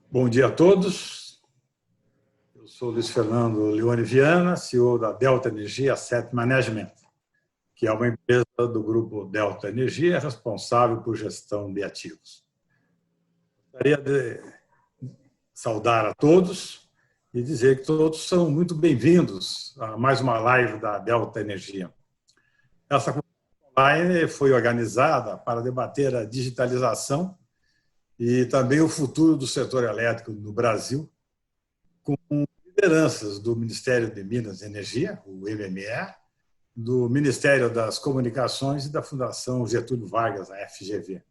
Bom dia a todos. Eu sou Luiz Fernando Leone Viana, CEO da Delta Energia Asset Management, que é uma empresa do grupo Delta Energia responsável por gestão de ativos. Gostaria de saudar a todos e dizer que todos são muito bem-vindos a mais uma live da Delta Energia. Essa live foi organizada para debater a digitalização e também o futuro do setor elétrico no Brasil, com lideranças do Ministério de Minas e Energia, o MME, do Ministério das Comunicações e da Fundação Getúlio Vargas, a FGV.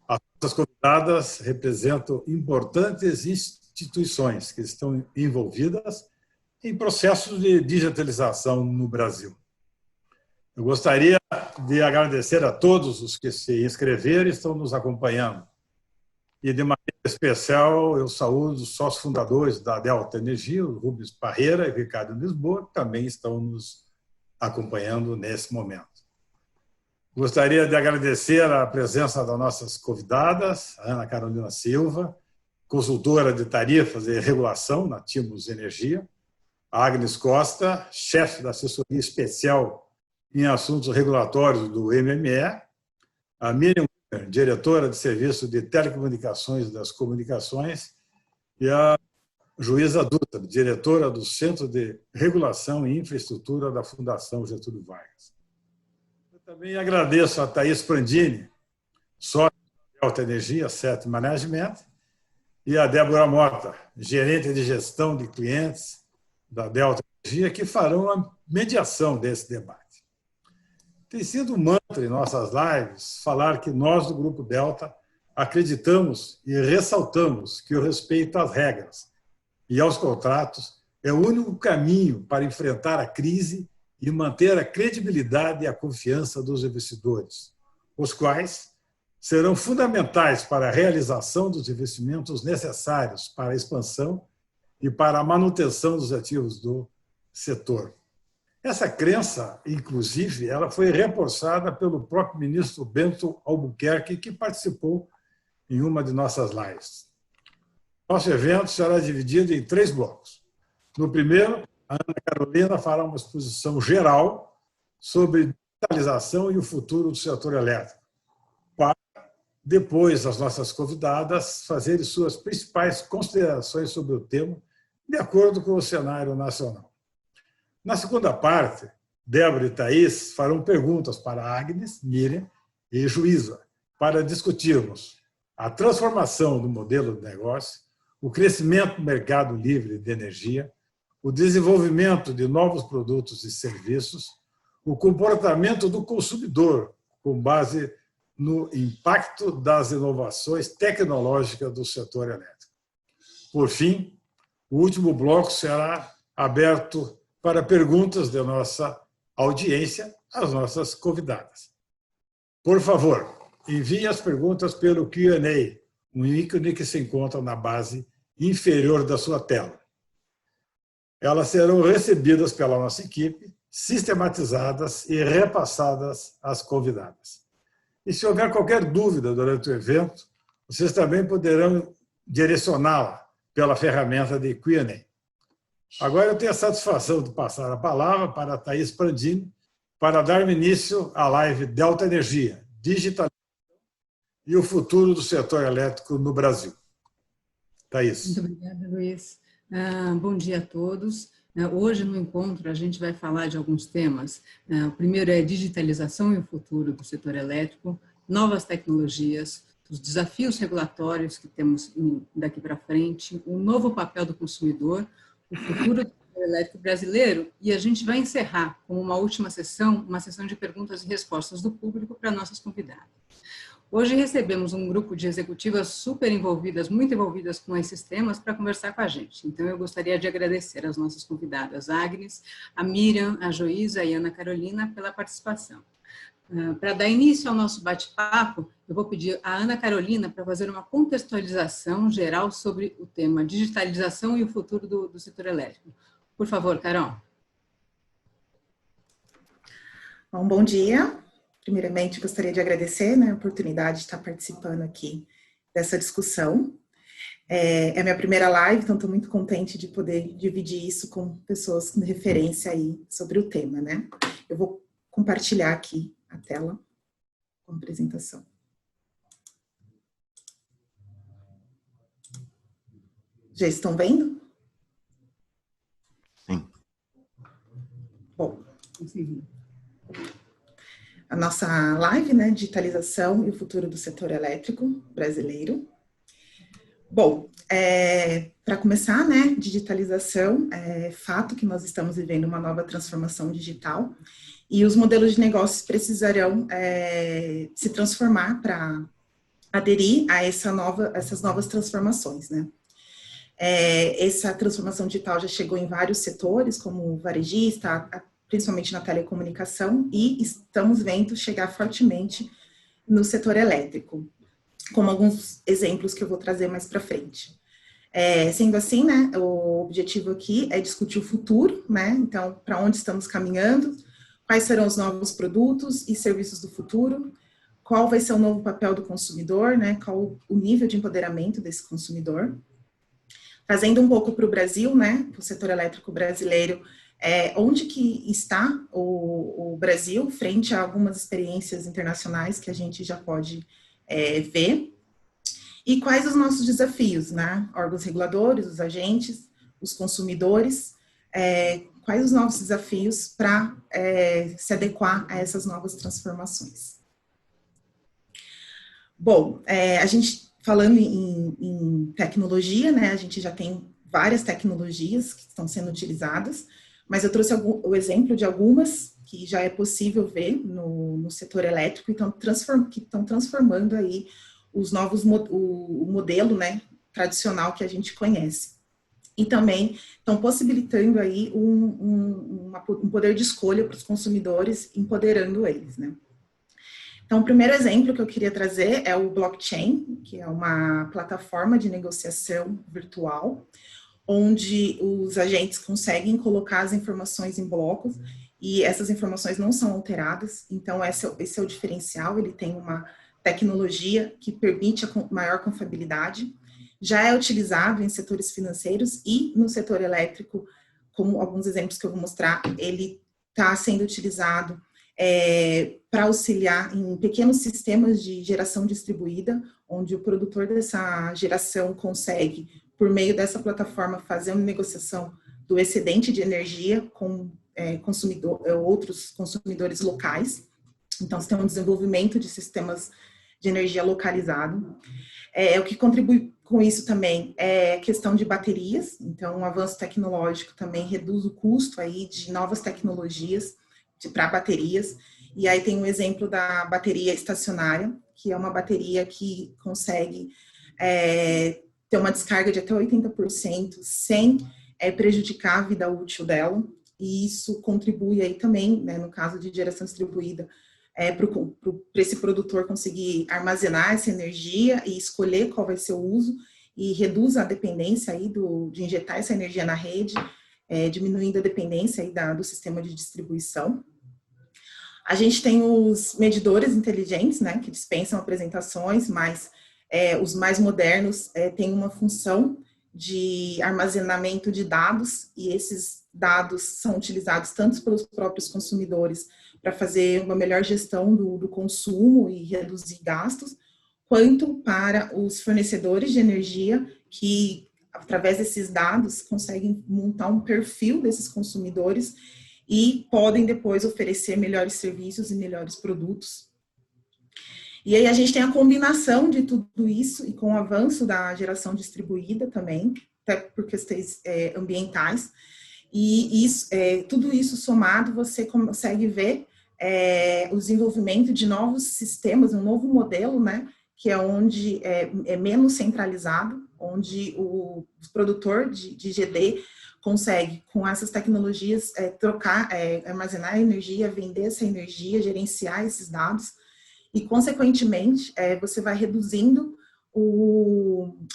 As nossas convidadas representam importantes instituições que estão envolvidas em processos de digitalização no Brasil. Eu gostaria de agradecer a todos os que se inscreveram e estão nos acompanhando. E, de maneira especial, eu saúdo os sócios fundadores da Delta Energia, o Rubens Parreira e o Ricardo Lisboa, que também estão nos acompanhando nesse momento. Gostaria de agradecer a presença das nossas convidadas, a Ana Carolina Silva, consultora de tarifas e regulação na Timos Energia, a Agnes Costa, chefe da assessoria especial em assuntos regulatórios do MME, a Miriam, diretora de Serviço de Telecomunicações das Comunicações, e a Juíza Dutra, diretora do Centro de Regulação e Infraestrutura da Fundação Getúlio Vargas. Eu também agradeço a Thaís Prandini, sócia da Delta Energia Asset Management, e a Débora Mota, gerente de gestão de clientes da Delta Energia, que farão a mediação desse debate. Tem sido um mantra em nossas lives falar que nós, do Grupo Delta, acreditamos e ressaltamos que o respeito às regras e aos contratos é o único caminho para enfrentar a crise e manter a credibilidade e a confiança dos investidores, os quais serão fundamentais para a realização dos investimentos necessários para a expansão e para a manutenção dos ativos do setor. Essa crença, inclusive, ela foi reforçada pelo próprio ministro Bento Albuquerque, que participou em uma de nossas lives. Nosso evento será dividido em 3 blocos. No primeiro, a Ana Carolina fará uma exposição geral sobre digitalização e o futuro do setor elétrico, para depois as nossas convidadas fazerem suas principais considerações sobre o tema, de acordo com o cenário nacional. Na segunda parte, Débora e Thaís farão perguntas para Agnes, Miriam e Juíza, para discutirmos a transformação do modelo de negócio, o crescimento do mercado livre de energia, o desenvolvimento de novos produtos e serviços, o comportamento do consumidor, com base no impacto das inovações tecnológicas do setor elétrico. Por fim, o último bloco será aberto para perguntas da nossa audiência às nossas convidadas. Por favor, envie as perguntas pelo Q&A, um ícone que se encontra na base inferior da sua tela. Elas serão recebidas pela nossa equipe, sistematizadas e repassadas às convidadas. E se houver qualquer dúvida durante o evento, vocês também poderão direcioná-la pela ferramenta de Q&A. Agora eu tenho a satisfação de passar a palavra para a Thaís Prandini para dar início à live Delta Energia, digitalização e o futuro do setor elétrico no Brasil. Thaís. Muito obrigada, Luiz. Bom dia a todos. Hoje, no encontro, a gente vai falar de alguns temas. O primeiro é digitalização e o futuro do setor elétrico, novas tecnologias, os desafios regulatórios que temos daqui para frente, o novo papel do consumidor, o futuro do setor elétrico brasileiro, e a gente vai encerrar com uma última sessão, uma sessão de perguntas e respostas do público para nossas convidadas. Hoje recebemos um grupo de executivas super envolvidas, muito envolvidas com esses temas, para conversar com a gente. Então, eu gostaria de agradecer às nossas convidadas, a Agnes, a Miriam, a Joíza e a Ana Carolina, pela participação. Para dar início ao nosso bate-papo, eu vou pedir à Ana Carolina para fazer uma contextualização geral sobre o tema digitalização e o futuro do setor elétrico. Por favor, Carol. Bom dia. Primeiramente, gostaria de agradecer a oportunidade de estar participando aqui dessa discussão. É a minha primeira live, então estou muito contente de poder dividir isso com pessoas com referência aí sobre o tema, né? Eu vou compartilhar aqui a tela com a apresentação. Já estão vendo? Sim. Bom, a nossa live, né, digitalização e o futuro do setor elétrico brasileiro. Bom, para começar, né, digitalização, é fato que nós estamos vivendo uma nova transformação digital e os modelos de negócios precisarão se transformar para aderir a essas novas transformações, né. Essa transformação digital já chegou em vários setores, como varejista, principalmente na telecomunicação, e estamos vendo chegar fortemente no setor elétrico, como alguns exemplos que eu vou trazer mais para frente. Sendo assim, né, o objetivo aqui é discutir o futuro, né, então, para onde estamos caminhando, quais serão os novos produtos e serviços do futuro, qual vai ser o novo papel do consumidor, né, qual o nível de empoderamento desse consumidor. Trazendo um pouco para o Brasil, né, o setor elétrico brasileiro, onde que está o Brasil frente a algumas experiências internacionais que a gente já pode ver, e quais os nossos desafios, né, órgãos reguladores, os agentes, os consumidores, quais os novos desafios para se adequar a essas novas transformações. Bom, a gente... Falando em tecnologia, né, a gente já tem várias tecnologias que estão sendo utilizadas, mas eu trouxe o exemplo de algumas que já é possível ver no setor elétrico e que estão transformando aí o modelo, né, tradicional que a gente conhece. E também estão possibilitando aí um poder de escolha para os consumidores, empoderando eles, né. Então, o primeiro exemplo que eu queria trazer é o blockchain, que é uma plataforma de negociação virtual, onde os agentes conseguem colocar as informações em blocos e essas informações não são alteradas. Então, esse é o diferencial, ele tem uma tecnologia que permite a maior confiabilidade. Já é utilizado em setores financeiros e no setor elétrico, como alguns exemplos que eu vou mostrar, ele está sendo utilizado para auxiliar em pequenos sistemas de geração distribuída, onde o produtor dessa geração consegue, por meio dessa plataforma, fazer uma negociação do excedente de energia com outros consumidores locais. Então, você tem um desenvolvimento de sistemas de energia localizado. O que contribui com isso também é a questão de baterias. Então, o avanço tecnológico também reduz o custo aí de novas tecnologias para baterias, e aí tem um exemplo da bateria estacionária, que é uma bateria que consegue ter uma descarga de até 80% sem prejudicar a vida útil dela, e isso contribui aí também, né, no caso de geração distribuída, para esse produtor conseguir armazenar essa energia e escolher qual vai ser o uso, e reduz a dependência aí de injetar essa energia na rede, diminuindo a dependência aí do sistema de distribuição. A gente tem os medidores inteligentes, né, que dispensam apresentações, mas os mais modernos têm uma função de armazenamento de dados, e esses dados são utilizados tanto pelos próprios consumidores para fazer uma melhor gestão do consumo e reduzir gastos, quanto para os fornecedores de energia que, através desses dados, conseguem montar um perfil desses consumidores e podem depois oferecer melhores serviços e melhores produtos. E aí a gente tem a combinação de tudo isso, e com o avanço da geração distribuída também, até por questões ambientais, e isso, tudo isso somado, você consegue ver o desenvolvimento de novos sistemas, um novo modelo, né, que é onde é menos centralizado, onde o produtor de GD consegue, com essas tecnologias, trocar, armazenar energia, vender essa energia, gerenciar esses dados, e, consequentemente, você vai reduzindo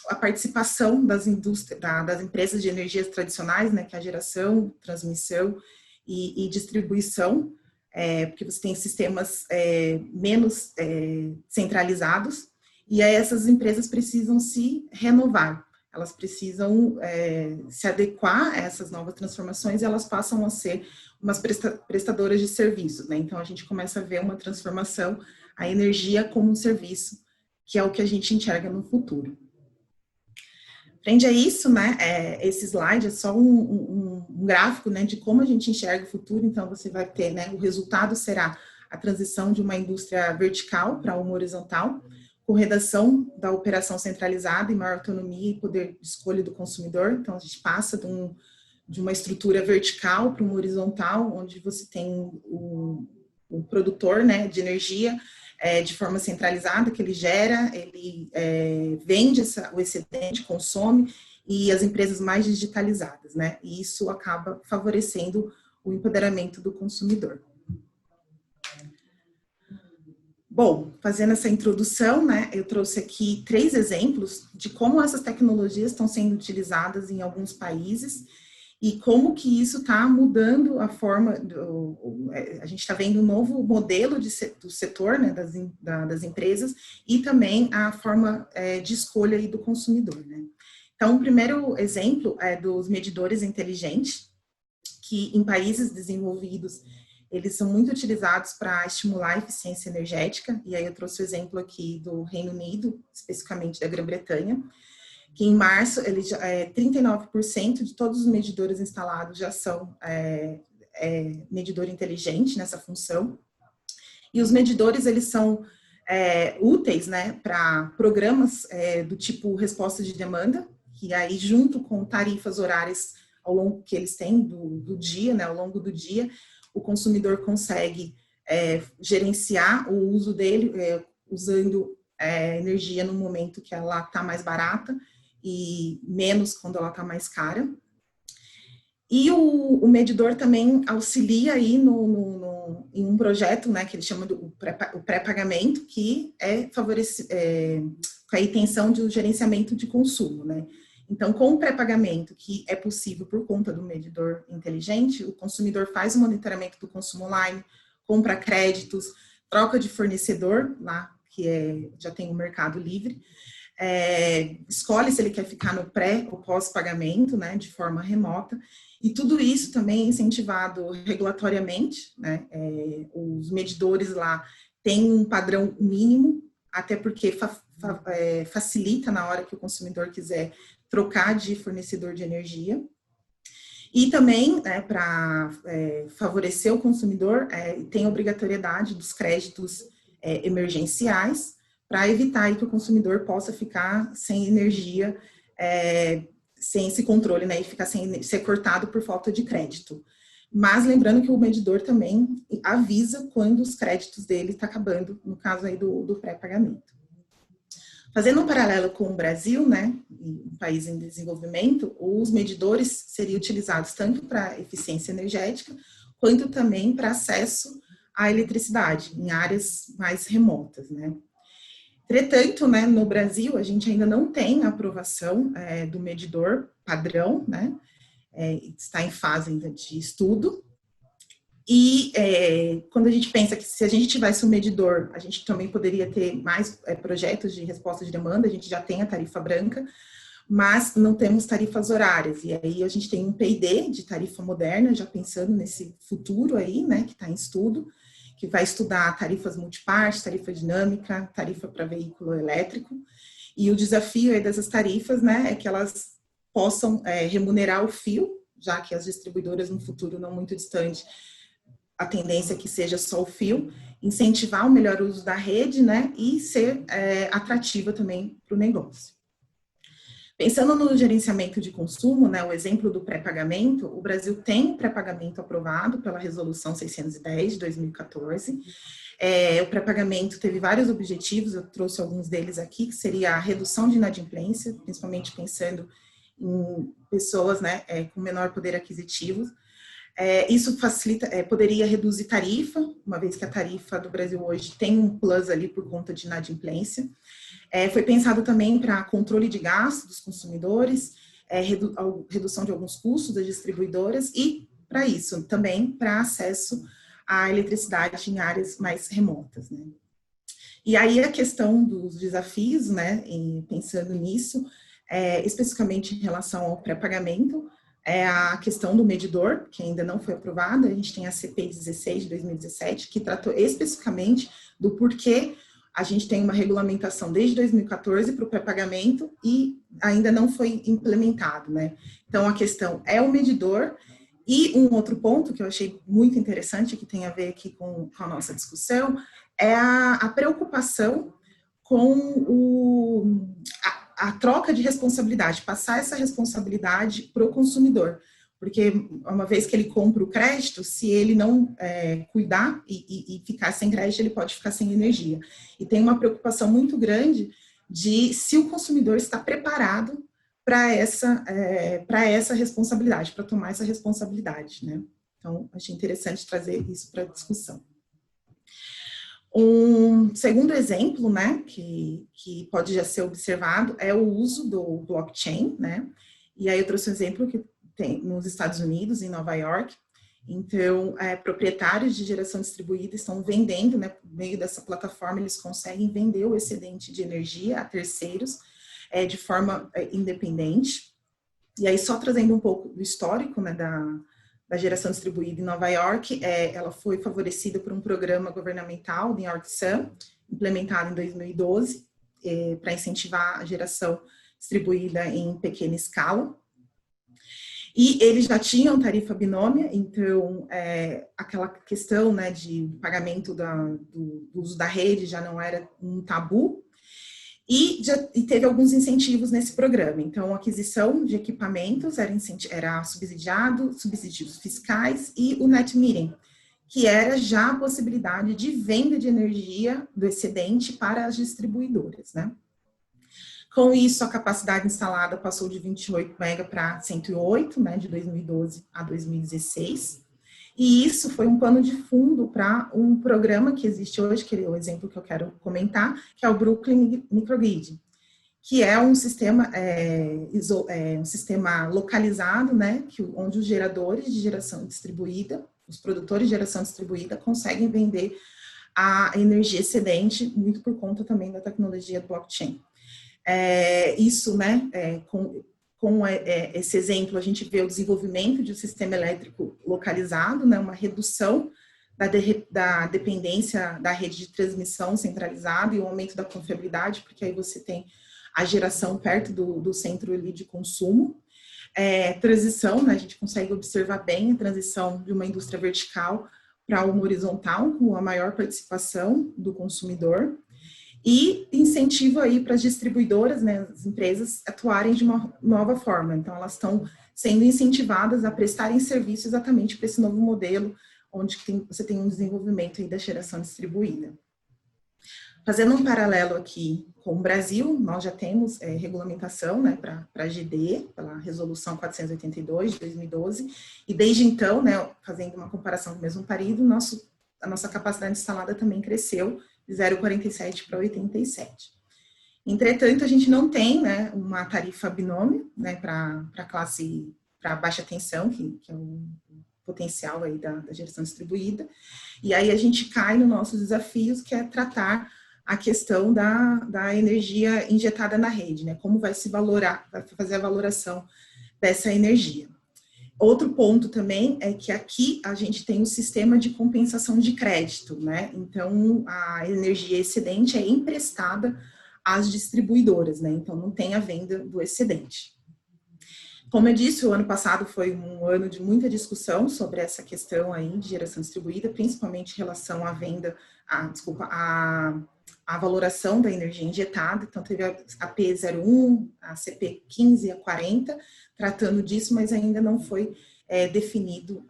a participação das empresas de energias tradicionais, né, que é a geração, transmissão e distribuição, porque você tem sistemas menos centralizados, e aí essas empresas precisam se renovar. elas precisam se adequar a essas novas transformações e elas passam a ser umas prestadoras de serviços, né? Então, a gente começa a ver uma transformação, a energia como um serviço, que é o que a gente enxerga no futuro. Frente a isso, né, esse slide é só um gráfico, né, de como a gente enxerga o futuro. Então, você vai ter, né, o resultado será a transição de uma indústria vertical para uma horizontal, com redação da operação centralizada e maior autonomia e poder de escolha do consumidor. Então, a gente passa de uma estrutura vertical para uma horizontal, onde você tem o produtor, né, de energia de forma centralizada, que ele gera, ele vende o excedente, consome, e as empresas mais digitalizadas, né? E isso acaba favorecendo o empoderamento do consumidor. Bom, fazendo essa introdução, né, eu trouxe aqui 3 exemplos de como essas tecnologias estão sendo utilizadas em alguns países e como que isso está mudando a forma, a gente está vendo um novo modelo do setor, né, das empresas, e também a forma de escolha aí do consumidor, né. Então, o primeiro exemplo é dos medidores inteligentes, que em países desenvolvidos, eles são muito utilizados para estimular a eficiência energética, e aí eu trouxe o exemplo aqui do Reino Unido, especificamente da Grã-Bretanha, que em março, 39% de todos os medidores instalados já são medidor inteligente nessa função, e os medidores, eles são úteis, né, para programas do tipo resposta de demanda, que aí junto com tarifas horárias ao longo que eles têm do dia, né, ao longo do dia, o consumidor consegue gerenciar o uso dele usando energia no momento que ela está mais barata e menos quando ela está mais cara. E o medidor também auxilia aí em um projeto, né, que ele chama do pré-pagamento, que com a intenção de gerenciamento de consumo, né. Então, com o pré-pagamento, que é possível por conta do medidor inteligente, o consumidor faz o monitoramento do consumo online, compra créditos, troca de fornecedor, lá que já tem o Mercado Livre, escolhe se ele quer ficar no pré ou pós-pagamento, né, de forma remota, e tudo isso também é incentivado regulatoriamente, né, os medidores lá têm um padrão mínimo, até porque facilita na hora que o consumidor quiser trocar de fornecedor de energia. E também, né, para favorecer o consumidor, tem a obrigatoriedade dos créditos emergenciais, para evitar aí que o consumidor possa ficar sem energia, sem esse controle, né, e ficar sem ser cortado por falta de crédito. Mas lembrando que o medidor também avisa quando os créditos dele estão acabando, no caso aí do pré-pagamento. Fazendo um paralelo com o Brasil, né, um país em desenvolvimento, os medidores seriam utilizados tanto para eficiência energética, quanto também para acesso à eletricidade, em áreas mais remotas, né. Entretanto, né, no Brasil, a gente ainda não tem a aprovação do medidor padrão, né, está em fase ainda de estudo. E quando a gente pensa que se a gente tivesse um medidor, a gente também poderia ter mais projetos de resposta de demanda, a gente já tem a tarifa branca, mas não temos tarifas horárias. E aí a gente tem um P&D de tarifa moderna, já pensando nesse futuro aí, né, que está em estudo, que vai estudar tarifas multiparte, tarifa dinâmica, tarifa para veículo elétrico. E o desafio aí dessas tarifas, né, é que elas possam remunerar o fio, já que as distribuidoras no futuro não muito distante, a tendência é que seja só o fio, incentivar o melhor uso da rede, né, e ser atrativa também para o negócio. Pensando no gerenciamento de consumo, né, o exemplo do pré-pagamento, o Brasil tem pré-pagamento aprovado pela Resolução 610 de 2014. O pré-pagamento teve vários objetivos, eu trouxe alguns deles aqui, que seria a redução de inadimplência, principalmente pensando em pessoas, né, com menor poder aquisitivo. Isso facilita, poderia reduzir tarifa, uma vez que a tarifa do Brasil hoje tem um plus ali por conta de inadimplência. Foi pensado também para controle de gastos dos consumidores, redução de alguns custos das distribuidoras e, para isso, também para acesso à eletricidade em áreas mais remotas, né? E aí a questão dos desafios, né, pensando nisso, especificamente em relação ao pré-pagamento, é a questão do medidor, que ainda não foi aprovada. A gente tem a CP 16 de 2017, que tratou especificamente do porquê a gente tem uma regulamentação desde 2014 para o pré-pagamento e ainda não foi implementado, né? Então, a questão é o medidor. E um outro ponto que eu achei muito interessante, que tem a ver aqui com a nossa discussão, é a preocupação com a troca de responsabilidade, passar essa responsabilidade para o consumidor. Porque uma vez que ele compra o crédito, se ele não cuidar e ficar sem crédito, ele pode ficar sem energia. E tem uma preocupação muito grande de se o consumidor está preparado para essa responsabilidade, para tomar essa responsabilidade, né? Então, achei interessante trazer isso para a discussão. Um segundo exemplo, né, que pode já ser observado é o uso do blockchain, né? E aí eu trouxe um exemplo que tem nos Estados Unidos, em Nova York. Então, proprietários de geração distribuída estão vendendo, né, por meio dessa plataforma, eles conseguem vender o excedente de energia a terceiros de forma independente. E aí, só trazendo um pouco do histórico, né, da geração distribuída em Nova York, ela foi favorecida por um programa governamental, New York Sun, implementado em 2012, para incentivar a geração distribuída em pequena escala. E eles já tinham tarifa binômia, então aquela questão, né, de pagamento do uso da rede já não era um tabu, e teve alguns incentivos nesse programa. Então, a aquisição de equipamentos era subsidiado, subsídios fiscais e o net metering, que era já a possibilidade de venda de energia do excedente para as distribuidoras, né? Com isso, a capacidade instalada passou de 28 mega para 108, né, de 2012 a 2016. E isso foi um pano de fundo para um programa que existe hoje, que é o exemplo que eu quero comentar, que é o Brooklyn Microgrid, que é um sistema, um sistema localizado, né, onde os geradores de geração distribuída, os produtores de geração distribuída conseguem vender a energia excedente, muito por conta também da tecnologia do blockchain. Isso, né, com esse exemplo, a gente vê o desenvolvimento de um sistema elétrico localizado, né, uma redução da dependência da rede de transmissão centralizada e o aumento da confiabilidade, porque aí você tem a geração perto do centro ali de consumo. Transição, né, a gente consegue observar bem a transição de uma indústria vertical para uma horizontal, com a maior participação do consumidor. E incentivo aí para as distribuidoras, né, as empresas, atuarem de uma nova forma. Então, elas estão sendo incentivadas a prestarem serviço exatamente para esse novo modelo, onde você tem um desenvolvimento aí da geração distribuída. Fazendo um paralelo aqui com o Brasil, nós já temos regulamentação, né, para a GD, pela Resolução 482 de 2012, e desde então, né, fazendo uma comparação com o mesmo período, a nossa capacidade instalada também cresceu, de 0,47 para 87. Entretanto, a gente não tem, né, uma tarifa binômio, né, para classe, para baixa tensão, que é o potencial aí da geração distribuída, e aí a gente cai nos nossos desafios, que é tratar a questão da energia injetada na rede, né, como vai se valorar, vai fazer a valoração dessa energia. Outro ponto também é que aqui a gente tem um sistema de compensação de crédito, né? Então, a energia excedente é emprestada às distribuidoras, né? Então, não tem a venda do excedente. Como eu disse, o ano passado foi um ano de muita discussão sobre essa questão aí de geração distribuída, principalmente em relação à venda, a valoração da energia injetada. Então, teve a P01, a CP15 e a 40, tratando disso, mas ainda não foi definido,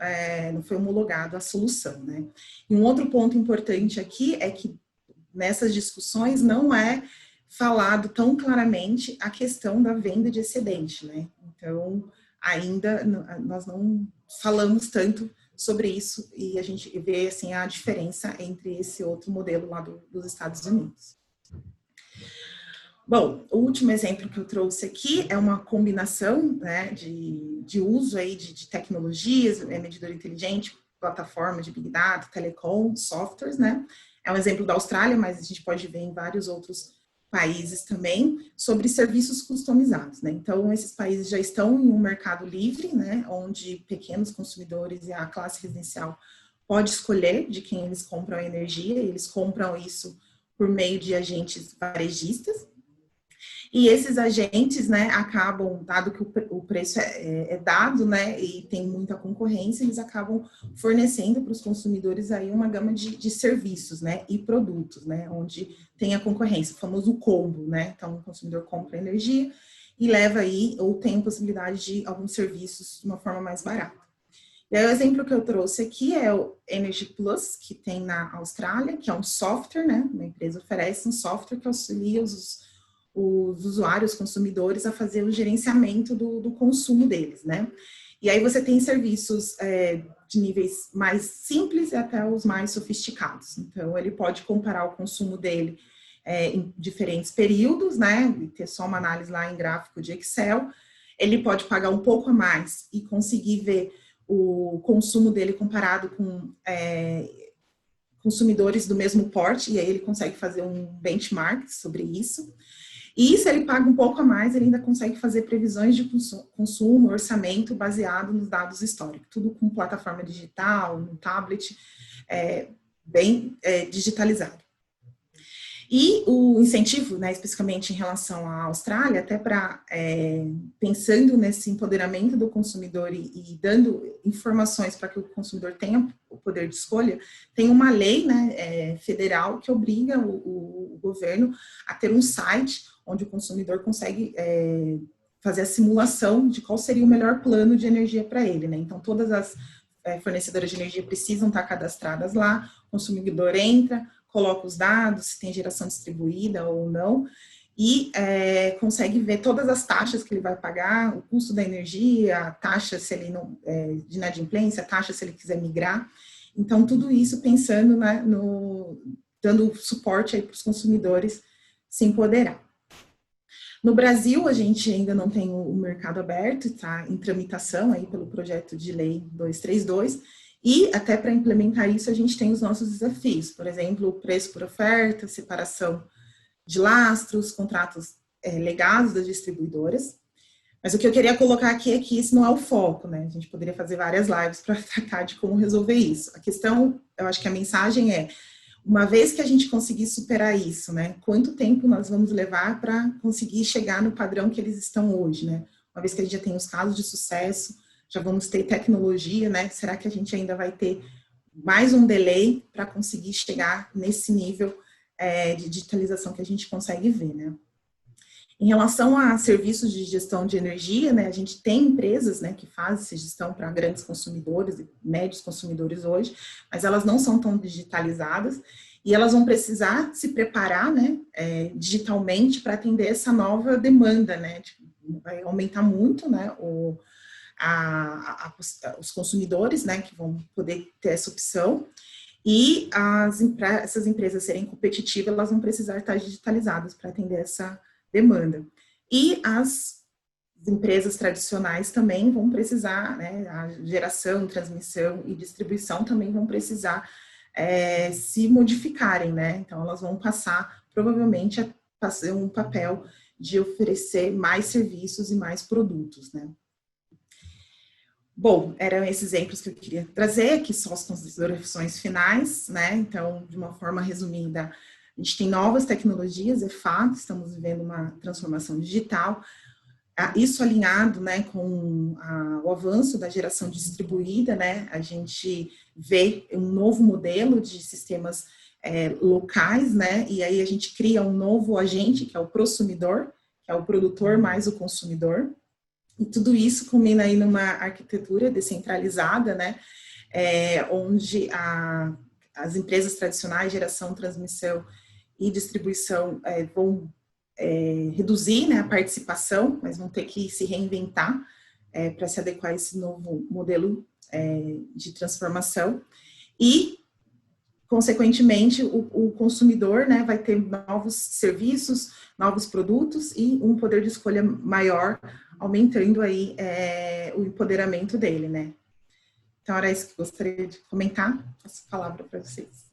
não foi homologado a solução, né? E um outro ponto importante aqui é que nessas discussões não é falado tão claramente a questão da venda de excedente, né? Então, ainda nós não falamos tanto sobre isso e a gente vê, assim, a diferença entre esse outro modelo lá dos Estados Unidos. Bom, o último exemplo que eu trouxe aqui é uma combinação, né, de uso aí de tecnologias, medidor inteligente, plataforma de Big Data, telecom, softwares, né? É um exemplo da Austrália, mas a gente pode ver em vários outros países também sobre serviços customizados, né? Então, esses países já estão em um mercado livre, né? Onde pequenos consumidores e a classe residencial pode escolher de quem eles compram a energia, eles compram isso por meio de agentes varejistas. E esses agentes, né, acabam, dado que o preço é dado, né, e tem muita concorrência, eles acabam fornecendo para os consumidores aí uma gama de serviços, né, e produtos, né, onde tem a concorrência, o famoso combo, né, então o consumidor compra energia e leva aí, ou tem a possibilidade de alguns serviços de uma forma mais barata. E aí o exemplo que eu trouxe aqui é o Energy Plus, que tem na Austrália, que é um software, né, uma empresa oferece um software que auxilia os usuários, consumidores, a fazer o gerenciamento do consumo deles, né? E aí você tem serviços de níveis mais simples até os mais sofisticados. Então, ele pode comparar o consumo dele em diferentes períodos, né? E ter só uma análise lá em gráfico de Excel. Ele pode pagar um pouco a mais e conseguir ver o consumo dele comparado com consumidores do mesmo porte, e aí ele consegue fazer um benchmark sobre isso. E se ele paga um pouco a mais, ele ainda consegue fazer previsões de consumo, orçamento, baseado nos dados históricos. Tudo com plataforma digital, no tablet, bem digitalizado. E o incentivo, né, especificamente em relação à Austrália, até para, pensando nesse empoderamento do consumidor e dando informações para que o consumidor tenha o poder de escolha, tem uma lei, né, federal que obriga o governo a ter um site onde o consumidor consegue fazer a simulação de qual seria o melhor plano de energia para ele, né? Então, todas as fornecedoras de energia precisam estar cadastradas lá, o consumidor entra, coloca os dados, se tem geração distribuída ou não, e consegue ver todas as taxas que ele vai pagar, o custo da energia, a taxa se ele não, de inadimplência, a taxa se ele quiser migrar. Então, tudo isso pensando, né, dando suporte aí para os consumidores se empoderar. No Brasil, a gente ainda não tem o mercado aberto, está em tramitação aí pelo projeto de lei 232, e até para implementar isso a gente tem os nossos desafios, por exemplo, o preço por oferta, separação de lastros, contratos legados das distribuidoras. Mas o que eu queria colocar aqui é que isso não é o foco, né? A gente poderia fazer várias lives para tratar de como resolver isso. A questão, eu acho que a mensagem é, uma vez que a gente conseguir superar isso, né? Quanto tempo nós vamos levar para conseguir chegar no padrão que eles estão hoje, né? Uma vez que a gente já tem os casos de sucesso, já vamos ter tecnologia, né? Será que a gente ainda vai ter mais um delay para conseguir chegar nesse nível de digitalização que a gente consegue ver, né? Em relação a serviços de gestão de energia, né, a gente tem empresas, né, que fazem essa gestão para grandes consumidores e médios consumidores hoje, mas elas não são tão digitalizadas e elas vão precisar se preparar, né, digitalmente para atender essa nova demanda, né, vai aumentar muito, né, os consumidores, né, que vão poder ter essa opção. E essas empresas serem competitivas, elas vão precisar estar digitalizadas para atender essa demanda. E as empresas tradicionais também vão precisar, né, a geração, transmissão e distribuição também vão precisar se modificarem, né? Então, elas vão passar, provavelmente, a fazer um papel de oferecer mais serviços e mais produtos, né? Bom, eram esses exemplos que eu queria trazer, aqui só as considerações finais, né? Então, de uma forma resumida, a gente tem novas tecnologias, é fato, estamos vivendo uma transformação digital, isso alinhado, né, com o avanço da geração distribuída, né, a gente vê um novo modelo de sistemas locais, né, e aí a gente cria um novo agente, que é o prosumidor, que é o produtor mais o consumidor, e tudo isso culmina aí numa arquitetura descentralizada, né, onde as empresas tradicionais, geração, transmissão e distribuição vão reduzir, né, a participação, mas vão ter que se reinventar para se adequar a esse novo modelo de transformação e, consequentemente, o consumidor, né, vai ter novos serviços, novos produtos e um poder de escolha maior, aumentando aí o empoderamento dele, né. Então, era isso que eu gostaria de comentar. Passo a palavra para vocês.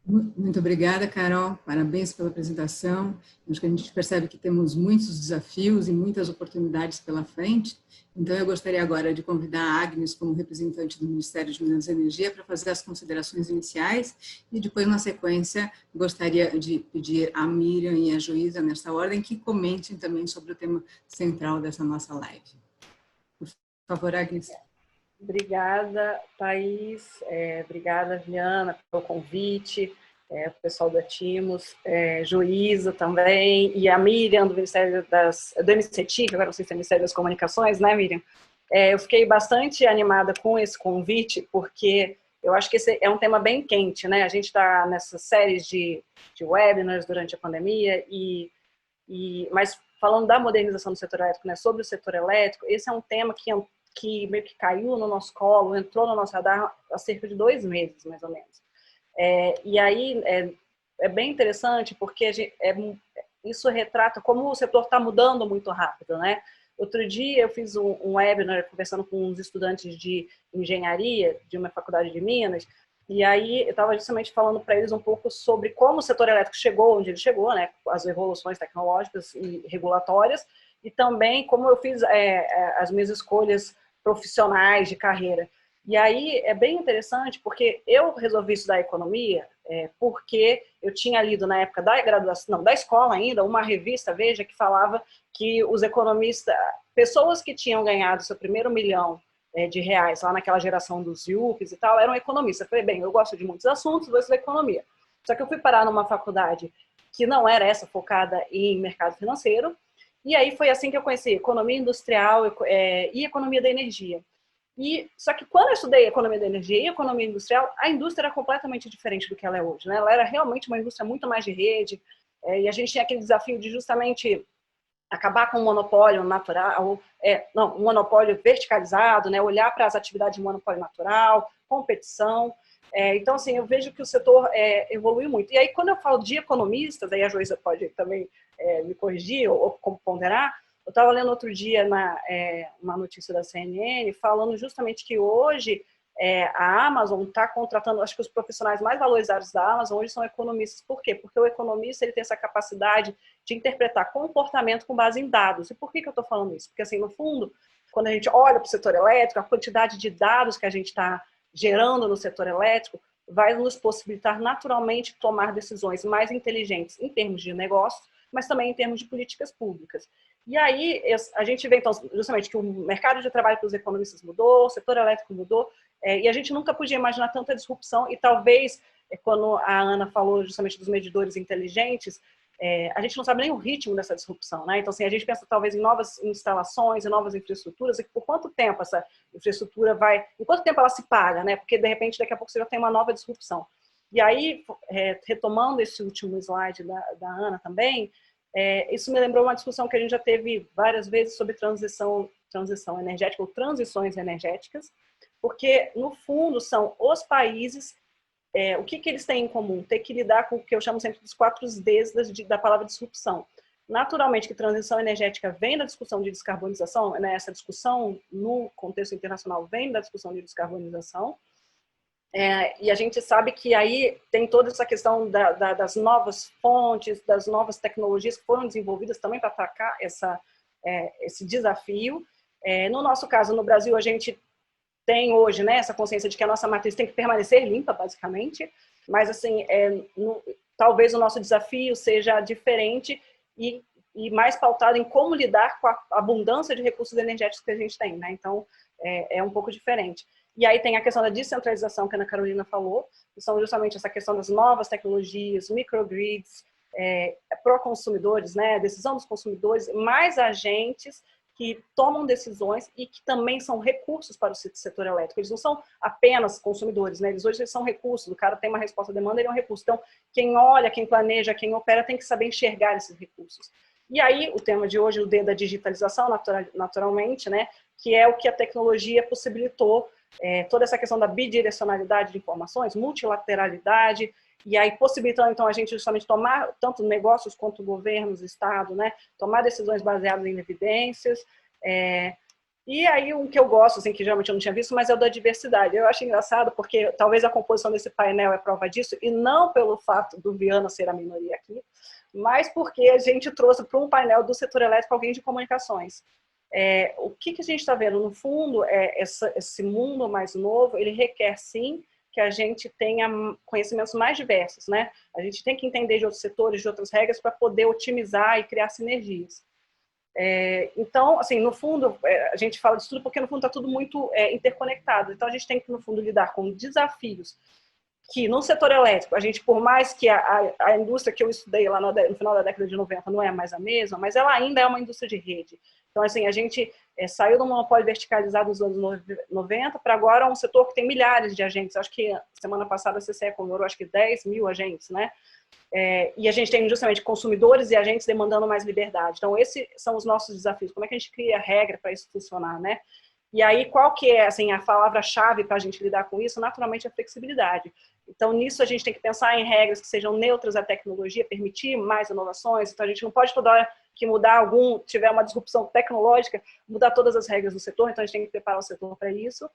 Muito obrigada, Carol. Parabéns pela apresentação. Acho que a gente percebe que temos muitos desafios e muitas oportunidades pela frente. Então, eu gostaria agora de convidar a Agnes, como representante do Ministério de Minas e Energia, para fazer as considerações iniciais e depois, na sequência, gostaria de pedir a Miriam e a Joísa, nessa ordem, que comentem também sobre o tema central dessa nossa live. Por favor, Agnes. Obrigada, Thaís. Obrigada, Viana, pelo convite, o pessoal da Timos, Joísa também, e a Miriam, do Ministério do MCT, que agora não sei se é o Ministério das Comunicações, né, Miriam? Eu fiquei bastante animada com esse convite, porque eu acho que esse é um tema bem quente, né? A gente está nessas séries de webinars durante a pandemia, mas falando da modernização do setor elétrico, né, sobre o setor elétrico, esse é um tema que meio que caiu no nosso colo, entrou no nosso radar há cerca de 2 meses, mais ou menos. E aí é bem interessante, porque isso retrata como o setor está mudando muito rápido, né? Outro dia eu fiz um webinar conversando com uns estudantes de engenharia de uma faculdade de Minas, e aí eu estava justamente falando para eles um pouco sobre como o setor elétrico chegou onde ele chegou, né? As evoluções tecnológicas e regulatórias, e também como eu fiz as minhas escolhas profissionais de carreira. E aí é bem interessante, porque eu resolvi estudar economia porque eu tinha lido na época da graduação, não, da escola ainda, uma revista, Veja, que falava que os economistas, pessoas que tinham ganhado seu primeiro milhão de reais lá naquela geração dos IUPs e tal, eram economistas. Eu falei, bem, eu gosto de muitos assuntos, vou estudar economia. Só que eu fui parar numa faculdade que não era essa, focada em mercado financeiro, e aí foi assim que eu conheci economia industrial e economia da energia. Só que quando eu estudei economia da energia e economia industrial, a indústria era completamente diferente do que ela é hoje, né? Ela era realmente uma indústria muito mais de rede, e a gente tinha aquele desafio de justamente acabar com o monopólio natural, um monopólio verticalizado, né? Olhar para as atividades de monopólio natural, competição. Então, assim, eu vejo que o setor evoluiu muito. E aí, quando eu falo de economistas, aí a Joísa pode também me corrigir ou ponderar, eu estava lendo outro dia uma notícia da CNN falando justamente que hoje a Amazon está contratando, acho que os profissionais mais valorizados da Amazon hoje são economistas. Por quê? Porque o economista ele tem essa capacidade de interpretar comportamento com base em dados. E por que eu estou falando isso? Porque, assim, no fundo, quando a gente olha para o setor elétrico, a quantidade de dados que a gente está gerando no setor elétrico vai nos possibilitar naturalmente tomar decisões mais inteligentes em termos de negócios, mas também em termos de políticas públicas. E aí a gente vê, então, justamente que o mercado de trabalho para os economistas mudou, o setor elétrico mudou, e a gente nunca podia imaginar tanta disrupção, e talvez, quando a Ana falou justamente dos medidores inteligentes, a gente não sabe nem o ritmo dessa disrupção, né? Então, assim, a gente pensa talvez em novas instalações, em novas infraestruturas, e por quanto tempo essa infraestrutura em quanto tempo ela se paga, né? Porque, de repente, daqui a pouco você já tem uma nova disrupção. E aí, retomando esse último slide da Ana também, isso me lembrou uma discussão que a gente já teve várias vezes sobre transição energética ou transições energéticas, porque, no fundo, são os países, o que eles têm em comum? Ter que lidar com o que eu chamo sempre dos 4 Ds da palavra disrupção. Naturalmente que transição energética vem da discussão de descarbonização, né? Essa discussão no contexto internacional vem da discussão de descarbonização, e a gente sabe que aí tem toda essa questão das novas fontes, das novas tecnologias que foram desenvolvidas também para atacar esse desafio. No nosso caso, no Brasil, a gente tem hoje, né, essa consciência de que a nossa matriz tem que permanecer limpa, basicamente, mas, assim, talvez o nosso desafio seja diferente e mais pautado em como lidar com a abundância de recursos energéticos que a gente tem, né? Então, é um pouco diferente. E aí tem a questão da descentralização que a Ana Carolina falou, que são justamente essa questão das novas tecnologias, microgrids, pró-consumidores, né, decisão dos consumidores, mais agentes que tomam decisões e que também são recursos para o setor elétrico. Eles não são apenas consumidores, né? Eles são recursos. O cara tem uma resposta à demanda, ele é um recurso. Então, quem olha, quem planeja, quem opera, tem que saber enxergar esses recursos. E aí, o tema de hoje, o D da digitalização, naturalmente, né? Que é o que a tecnologia possibilitou, toda essa questão da bidirecionalidade de informações, multilateralidade, e aí possibilitando, então, a gente justamente tomar, tanto negócios quanto governos, Estado, né, tomar decisões baseadas em evidências, E aí um que eu gosto, assim, que geralmente eu não tinha visto, mas é o da diversidade. Eu acho engraçado porque talvez a composição desse painel é prova disso, e não pelo fato do Viana ser a minoria aqui, mas porque a gente trouxe para um painel do setor elétrico alguém de comunicações. O que a gente está vendo? No fundo, esse mundo mais novo, ele requer, sim, que a gente tenha conhecimentos mais diversos, né? A gente tem que entender de outros setores, de outras regras, para poder otimizar e criar sinergias. Então, assim, no fundo, a gente fala disso tudo porque, no fundo, está tudo muito interconectado. Então, a gente tem que, no fundo, lidar com desafios que, no setor elétrico, a gente, por mais que a indústria que eu estudei lá no final da década de 90 não é mais a mesma, mas ela ainda é uma indústria de rede. Então, assim, a gente saiu do monopólio verticalizado nos anos 90 para agora um setor que tem milhares de agentes. Acho que semana passada a CCE comemorou, acho que 10 mil agentes, né? E a gente tem justamente consumidores e agentes demandando mais liberdade. Então, esses são os nossos desafios. Como é que a gente cria regra para isso funcionar, né? E aí, qual que é, assim, a palavra-chave para a gente lidar com isso? Naturalmente, a flexibilidade. Então, nisso, a gente tem que pensar em regras que sejam neutras à tecnologia, permitir mais inovações. Então, a gente não pode toda hora que mudar tiver uma disrupção tecnológica, mudar todas as regras do setor. Então, a gente tem que preparar o setor para isso.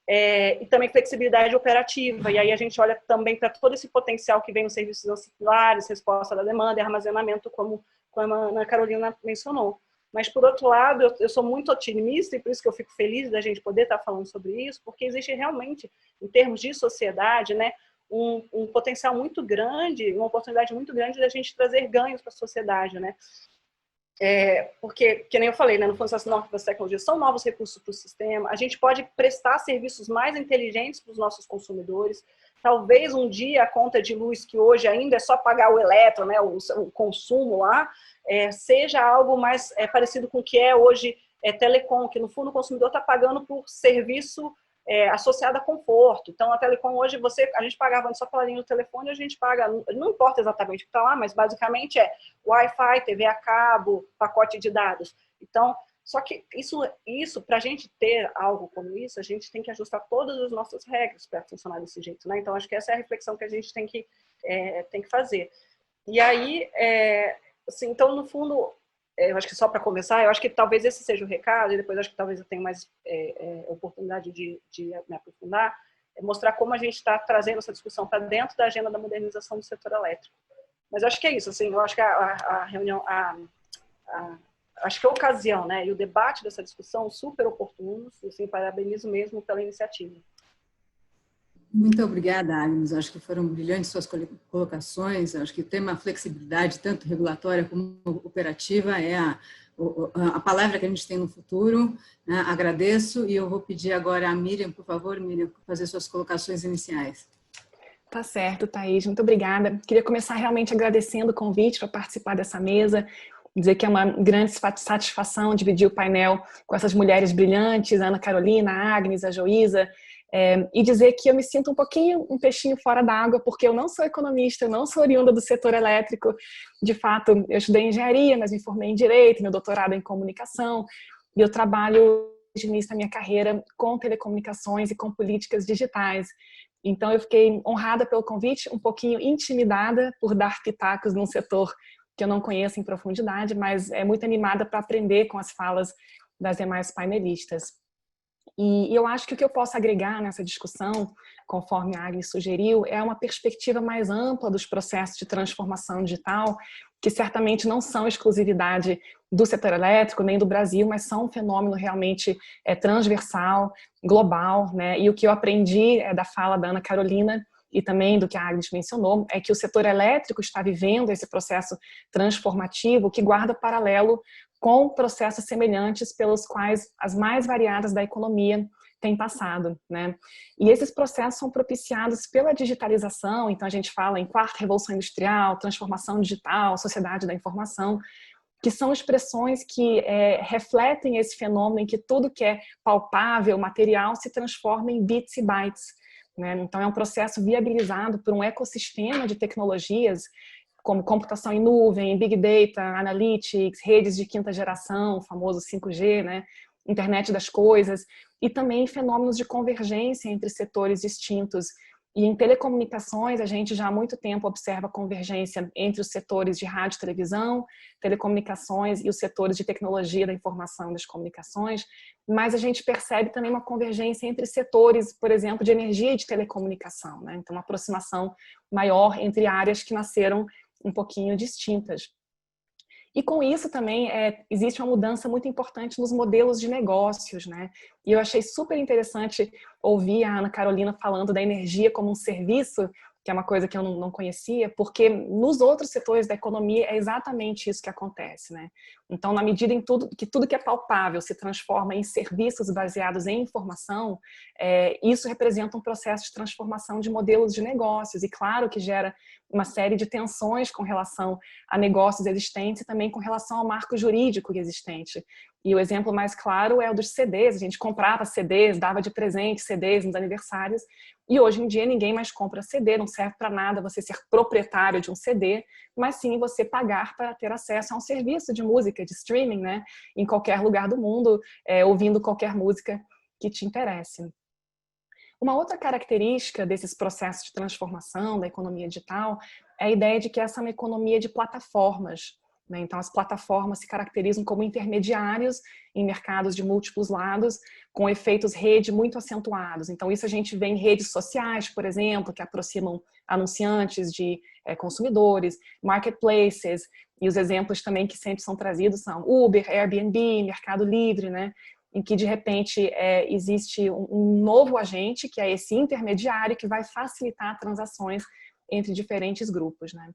E também flexibilidade operativa, e aí a gente olha também para todo esse potencial que vem nos serviços ancillarios, resposta da demanda e armazenamento, como a Ana Carolina mencionou. Mas, por outro lado, eu sou muito otimista, e por isso que eu fico feliz da gente poder estar falando sobre isso, porque existe realmente, em termos de sociedade, né, um potencial muito grande, uma oportunidade muito grande da gente trazer ganhos para a sociedade, né? Porque, que nem eu falei, né, no fundo, essas novas tecnologias são novos recursos para o sistema, a gente pode prestar serviços mais inteligentes para os nossos consumidores. Talvez um dia a conta de luz, que hoje ainda é só pagar o eletro, né, o consumo lá, seja algo mais parecido com o que é hoje telecom, que no fundo o consumidor está pagando por serviço associado a conforto. Então, a telecom hoje, a gente pagava antes só pela linha do telefone, a gente paga, não importa exatamente o que está lá, mas basicamente Wi-Fi, TV a cabo, pacote de dados. Então, só que isso para a gente ter algo como isso, a gente tem que ajustar todas as nossas regras para funcionar desse jeito, né? Então, acho que essa é a reflexão que a gente tem que fazer. E aí, assim, então, no fundo, eu acho que só para começar, eu acho que talvez esse seja o recado, e depois acho que talvez eu tenha mais oportunidade de me aprofundar, mostrar como a gente está trazendo essa discussão para dentro da agenda da modernização do setor elétrico. Mas eu acho que é isso, assim, eu acho que a reunião, acho que a ocasião, né, e o debate dessa discussão super oportunos, assim, parabenizo mesmo pela iniciativa. Muito obrigada, Agnes. Acho que foram brilhantes suas colocações. Acho que o tema flexibilidade, tanto regulatória como operativa, é a palavra que a gente tem no futuro. Agradeço e eu vou pedir agora a Miriam, por favor, Miriam, fazer suas colocações iniciais. Tá certo, Thaís. Muito obrigada. Queria começar realmente agradecendo o convite para participar dessa mesa, dizer que é uma grande satisfação dividir o painel com essas mulheres brilhantes, a Ana Carolina, a Agnes, a Joísa, e dizer que eu me sinto um peixinho fora d'água, porque eu não sou economista, eu não sou oriunda do setor elétrico. De fato, eu estudei engenharia, mas me formei em direito, meu doutorado é em comunicação, e eu trabalho desde o início da minha carreira com telecomunicações e com políticas digitais. Então, eu fiquei honrada pelo convite, um pouquinho intimidada por dar pitacos num setor que eu não conheço em profundidade, mas muito animada para aprender com as falas das demais painelistas. E eu acho que o que eu posso agregar nessa discussão, conforme a Agnes sugeriu, é uma perspectiva mais ampla dos processos de transformação digital, que certamente não são exclusividade do setor elétrico, nem do Brasil, mas são um fenômeno realmente transversal, global, né? E o que eu aprendi da fala da Ana Carolina e também do que a Agnes mencionou, é que o setor elétrico está vivendo esse processo transformativo que guarda paralelo com processos semelhantes pelos quais as mais variadas da economia têm passado, né? E esses processos são propiciados pela digitalização, então a gente fala em quarta revolução industrial, transformação digital, sociedade da informação, que são expressões que refletem esse fenômeno em que tudo que é palpável, material, se transforma em bits e bytes, né? Então é um processo viabilizado por um ecossistema de tecnologias como computação em nuvem, Big Data, Analytics, redes de quinta geração, o famoso 5G, né? Internet das coisas, e também fenômenos de convergência entre setores distintos. E em telecomunicações, a gente já há muito tempo observa convergência entre os setores de rádio e televisão, telecomunicações e os setores de tecnologia da informação e das comunicações, mas a gente percebe também uma convergência entre setores, por exemplo, de energia e de telecomunicação, né? Então, uma aproximação maior entre áreas que nasceram um pouquinho distintas. E com isso também existe uma mudança muito importante nos modelos de negócios, né? E eu achei super interessante ouvir a Ana Carolina falando da energia como um serviço, que é uma coisa que eu não conhecia, porque nos outros setores da economia é exatamente isso que acontece, né? Então, na medida em tudo que é palpável se transforma em serviços baseados em informação, isso representa um processo de transformação de modelos de negócios, e claro que gera uma série de tensões com relação a negócios existentes e também com relação ao marco jurídico existente. E o exemplo mais claro é o dos CDs. A gente comprava CDs, dava de presente CDs nos aniversários, e hoje em dia ninguém mais compra CD, não serve para nada você ser proprietário de um CD, mas sim você pagar para ter acesso a um serviço de música, de streaming, né? Em qualquer lugar do mundo, ouvindo qualquer música que te interesse. Uma outra característica desses processos de transformação da economia digital é a ideia de que essa é uma economia de plataformas, né? Então, as plataformas se caracterizam como intermediários em mercados de múltiplos lados, com efeitos rede muito acentuados. Então, isso a gente vê em redes sociais, por exemplo, que aproximam anunciantes de consumidores, marketplaces, e os exemplos também que sempre são trazidos são Uber, Airbnb, Mercado Livre, né? Em que, de repente, existe um novo agente, que é esse intermediário, que vai facilitar transações entre diferentes grupos, né?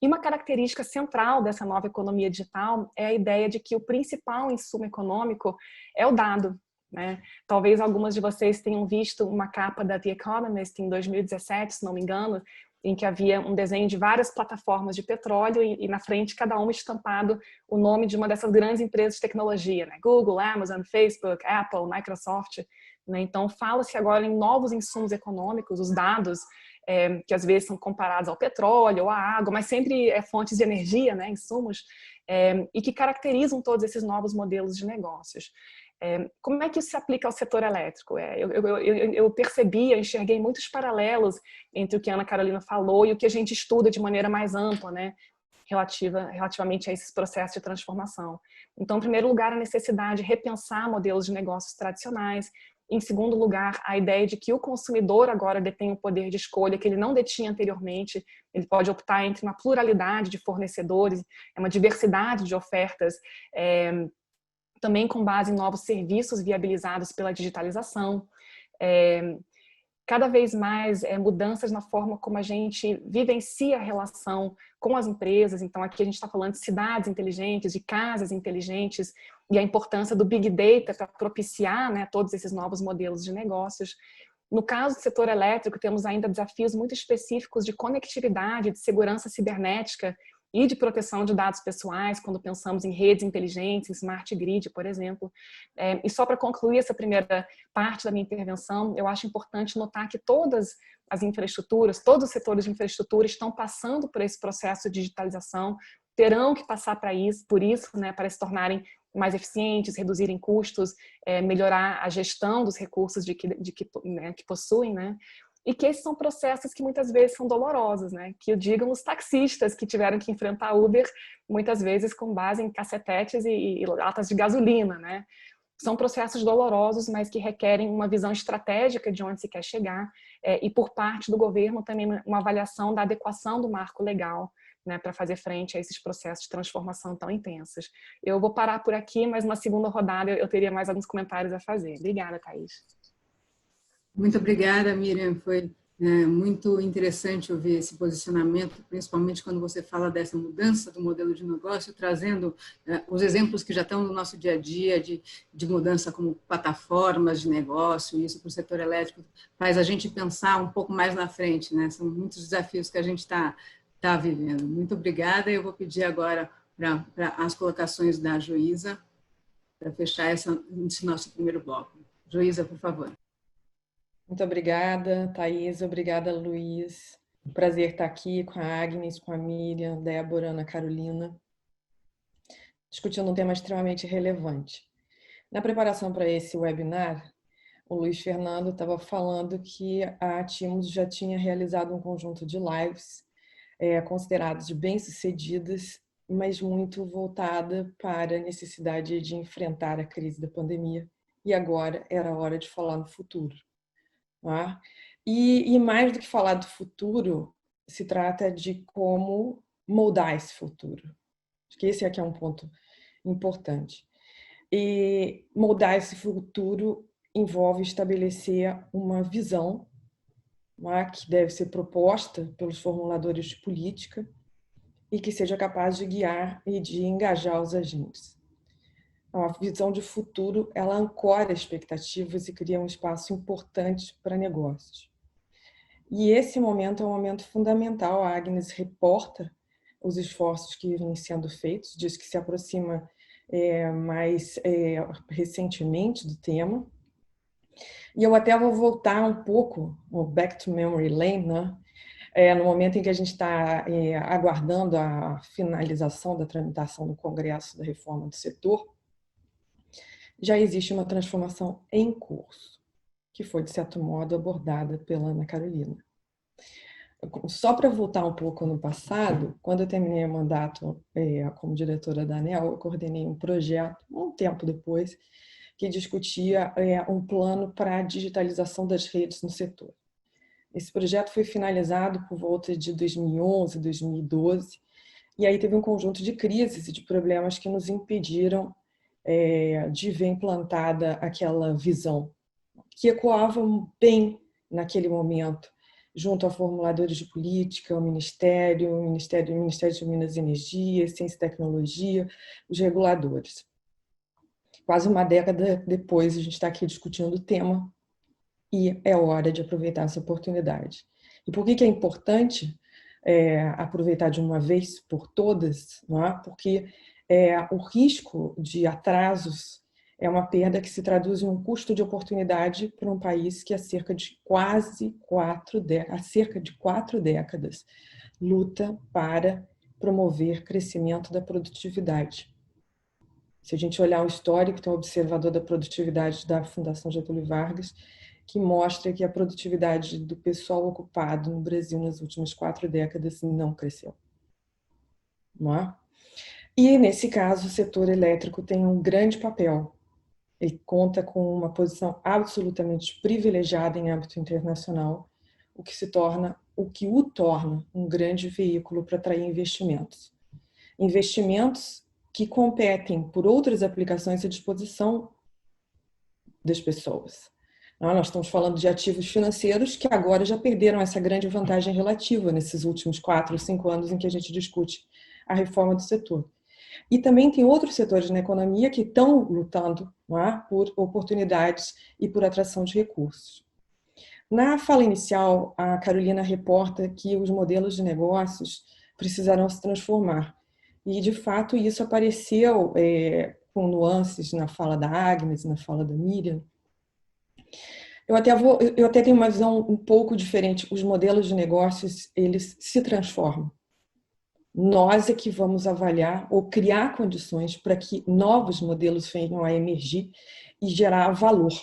E uma característica central dessa nova economia digital é a ideia de que o principal insumo econômico é o dado, né? Talvez algumas de vocês tenham visto uma capa da The Economist em 2017, se não me engano, em que havia um desenho de várias plataformas de petróleo e na frente cada uma estampado o nome de uma dessas grandes empresas de tecnologia, né? Google, Amazon, Facebook, Apple, Microsoft, né? Então fala-se agora em novos insumos econômicos, os dados, que às vezes são comparados ao petróleo ou à água, mas sempre fontes de energia, né? Insumos, e que caracterizam todos esses novos modelos de negócios. Como é que isso se aplica ao setor elétrico? Eu percebi, eu enxerguei muitos paralelos entre o que a Ana Carolina falou e o que a gente estuda de maneira mais ampla, né, relativamente a esses processos de transformação. Então, em primeiro lugar, a necessidade de repensar modelos de negócios tradicionais. Em segundo lugar, a ideia de que o consumidor agora detém um poder de escolha que ele não detinha anteriormente. Ele pode optar entre uma pluralidade de fornecedores, uma diversidade de ofertas, também com base em novos serviços viabilizados pela digitalização. Cada vez mais mudanças na forma como a gente vivencia a relação com as empresas. Então, aqui a gente está falando de cidades inteligentes, de casas inteligentes, e a importância do Big Data para propiciar, né, todos esses novos modelos de negócios. No caso do setor elétrico, temos ainda desafios muito específicos de conectividade, de segurança cibernética, e de proteção de dados pessoais, quando pensamos em redes inteligentes, em smart grid, por exemplo. E só para concluir essa primeira parte da minha intervenção, eu acho importante notar que todas as infraestruturas, todos os setores de infraestrutura estão passando por esse processo de digitalização, terão que passar por isso, né, para se tornarem mais eficientes, reduzirem custos, melhorar a gestão dos recursos que possuem, né? E que esses são processos que muitas vezes são dolorosos, né? Que o digam os taxistas que tiveram que enfrentar Uber, muitas vezes com base em cacetetes e latas de gasolina, né? São processos dolorosos, mas que requerem uma visão estratégica de onde se quer chegar, e por parte do governo também uma avaliação da adequação do marco legal, né, para fazer frente a esses processos de transformação tão intensos. Eu vou parar por aqui, mas numa segunda rodada eu teria mais alguns comentários a fazer. Obrigada, Thaís. Muito obrigada, Miriam. Foi muito interessante ouvir esse posicionamento, principalmente quando você fala dessa mudança do modelo de negócio, trazendo os exemplos que já estão no nosso dia a dia de mudança como plataformas de negócio. Isso para o setor elétrico faz a gente pensar um pouco mais na frente, né? São muitos desafios que a gente está vivendo. Muito obrigada. Eu vou pedir agora para as colocações da Joísa para fechar esse nosso primeiro bloco. Joísa, por favor. Muito obrigada, Thaís. Obrigada, Luiz. Prazer estar aqui com a Agnes, com a Miriam, Débora, Ana Carolina, discutindo um tema extremamente relevante. Na preparação para esse webinar, o Luiz Fernando estava falando que a Timos já tinha realizado um conjunto de lives consideradas de bem-sucedidas, mas muito voltada para a necessidade de enfrentar a crise da pandemia. E agora era a hora de falar no futuro. Tá? E mais do que falar do futuro, se trata de como moldar esse futuro. Acho que esse aqui é um ponto importante. E moldar esse futuro envolve estabelecer uma visão que deve ser proposta pelos formuladores de política e que seja capaz de guiar e de engajar os agentes. Então, a visão de futuro, ela ancora expectativas e cria um espaço importante para negócios. E esse momento é um momento fundamental. A Agnes reporta os esforços que vêm sendo feitos, diz que se aproxima mais recentemente do tema. E eu até vou voltar um pouco, back to memory lane, né? No momento em que a gente está aguardando a finalização da tramitação do Congresso da reforma do setor, já existe uma transformação em curso, que foi, de certo modo, abordada pela Ana Carolina. Só para voltar um pouco no passado, quando eu terminei o mandato como diretora da ANEEL, eu coordenei um projeto, um tempo depois, que discutia um plano para a digitalização das redes no setor. Esse projeto foi finalizado por volta de 2011, 2012, e aí teve um conjunto de crises e de problemas que nos impediram de ver implantada aquela visão, que ecoava bem naquele momento, junto a formuladores de política, o Ministério de Minas e Energia, Ciência e Tecnologia, os reguladores. Quase uma década depois, a gente está aqui discutindo o tema e é hora de aproveitar essa oportunidade. E por que é importante aproveitar de uma vez por todas? Não é? Porque o risco de atrasos é uma perda que se traduz em um custo de oportunidade para um país que há cerca de 4 décadas luta para promover crescimento da produtividade. Se a gente olhar o histórico, tem um observador da produtividade da Fundação Getúlio Vargas, que mostra que a produtividade do pessoal ocupado no Brasil nas últimas 4 décadas não cresceu. Não é? E, nesse caso, o setor elétrico tem um grande papel. Ele conta com uma posição absolutamente privilegiada em âmbito internacional, o que o torna um grande veículo para atrair investimentos. Investimentos que competem por outras aplicações à disposição das pessoas. Nós estamos falando de ativos financeiros que agora já perderam essa grande vantagem relativa nesses últimos 4 ou 5 anos em que a gente discute a reforma do setor. E também tem outros setores na economia que estão lutando por oportunidades e por atração de recursos. Na fala inicial, a Carolina reporta que os modelos de negócios precisarão se transformar. E, de fato, isso apareceu com nuances na fala da Agnes, na fala da Miriam. Eu até tenho uma visão um pouco diferente. Os modelos de negócios, eles se transformam. Nós é que vamos avaliar ou criar condições para que novos modelos venham a emergir e gerar valor.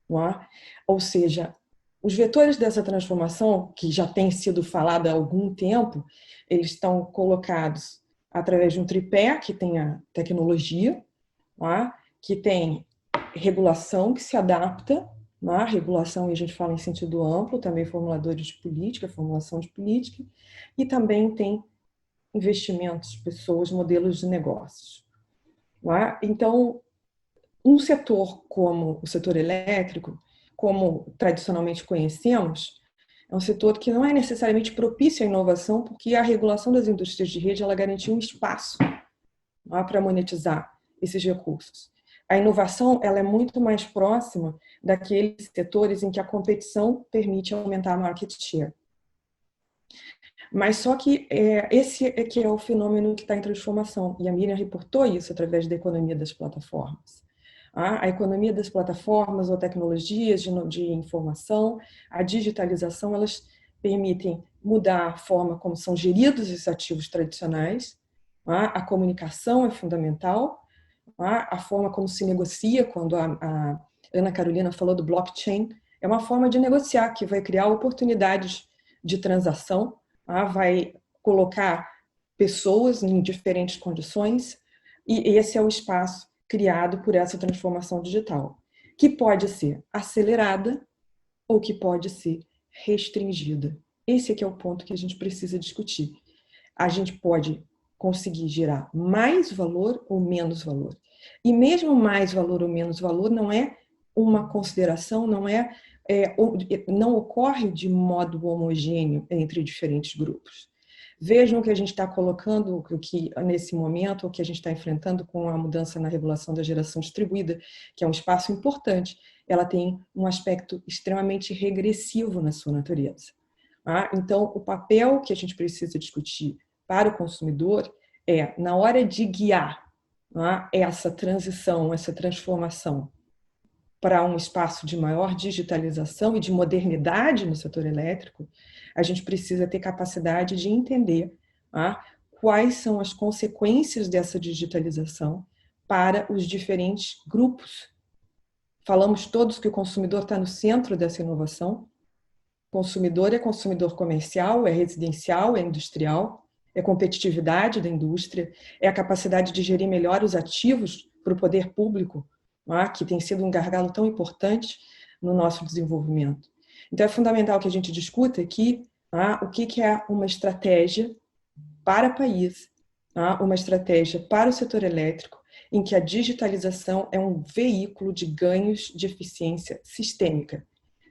Não é? Ou seja, os vetores dessa transformação, que já tem sido falado há algum tempo, eles estão colocados através de um tripé que tem a tecnologia, não é? Que tem regulação que se adapta, não é? Regulação, e a gente fala em sentido amplo, também formuladores de política, formulação de política, e também tem investimentos, pessoas, modelos de negócios. Não é? Então, um setor como o setor elétrico, como tradicionalmente conhecemos, é um setor que não é necessariamente propício à inovação, porque a regulação das indústrias de rede ela garantia um espaço para monetizar esses recursos. A inovação ela é muito mais próxima daqueles setores em que a competição permite aumentar a market share. Mas só que esse é que é o fenômeno que está em transformação, e a Miriam reportou isso através da economia das plataformas. A economia das plataformas ou tecnologias de informação, a digitalização, elas permitem mudar a forma como são geridos os ativos tradicionais, a comunicação é fundamental, a forma como se negocia quando Ana Carolina falou do blockchain, é uma forma de negociar que vai criar oportunidades de transação, vai colocar pessoas em diferentes condições, e esse é o espaço criado por essa transformação digital, que pode ser acelerada ou que pode ser restringida. Esse aqui é o ponto que a gente precisa discutir. A gente pode conseguir gerar mais valor ou menos valor. E mesmo mais valor ou menos valor não é uma consideração, não ocorre de modo homogêneo entre diferentes grupos. Vejam que a gente está colocando, o que nesse momento, o que a gente está enfrentando com a mudança na regulação da geração distribuída, que é um espaço importante, ela tem um aspecto extremamente regressivo na sua natureza. Então, o papel que a gente precisa discutir para o consumidor é, na hora de guiar essa transição, essa transformação para um espaço de maior digitalização e de modernidade no setor elétrico, a gente precisa ter capacidade de entender quais são as consequências dessa digitalização para os diferentes grupos. Falamos todos que o consumidor está no centro dessa inovação. Consumidor é consumidor comercial, é residencial, é industrial, é competitividade da indústria, é a capacidade de gerir melhor os ativos para o poder público, que tem sido um gargalo tão importante no nosso desenvolvimento. Então, é fundamental que a gente discuta aqui o que é uma estratégia para o país, uma estratégia para o setor elétrico, em que a digitalização é um veículo de ganhos de eficiência sistêmica.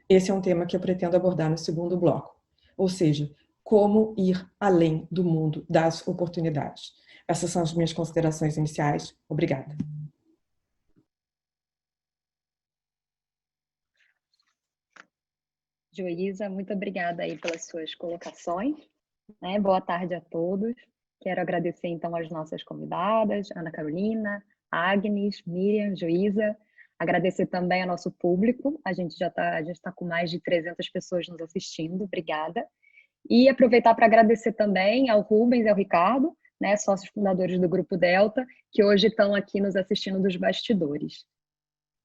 Esse é um tema que eu pretendo abordar no segundo bloco, ou seja, como ir além do mundo das oportunidades. Essas são as minhas considerações iniciais. Obrigada. Joísa, muito obrigada aí pelas suas colocações. Boa tarde a todos. Quero agradecer então as nossas convidadas, Ana Carolina, Agnes, Miriam, Joísa. Agradecer também ao nosso público. A gente está com mais de 300 pessoas nos assistindo. Obrigada. E aproveitar para agradecer também ao Rubens e ao Ricardo, sócios fundadores do Grupo Delta, que hoje estão aqui nos assistindo dos bastidores.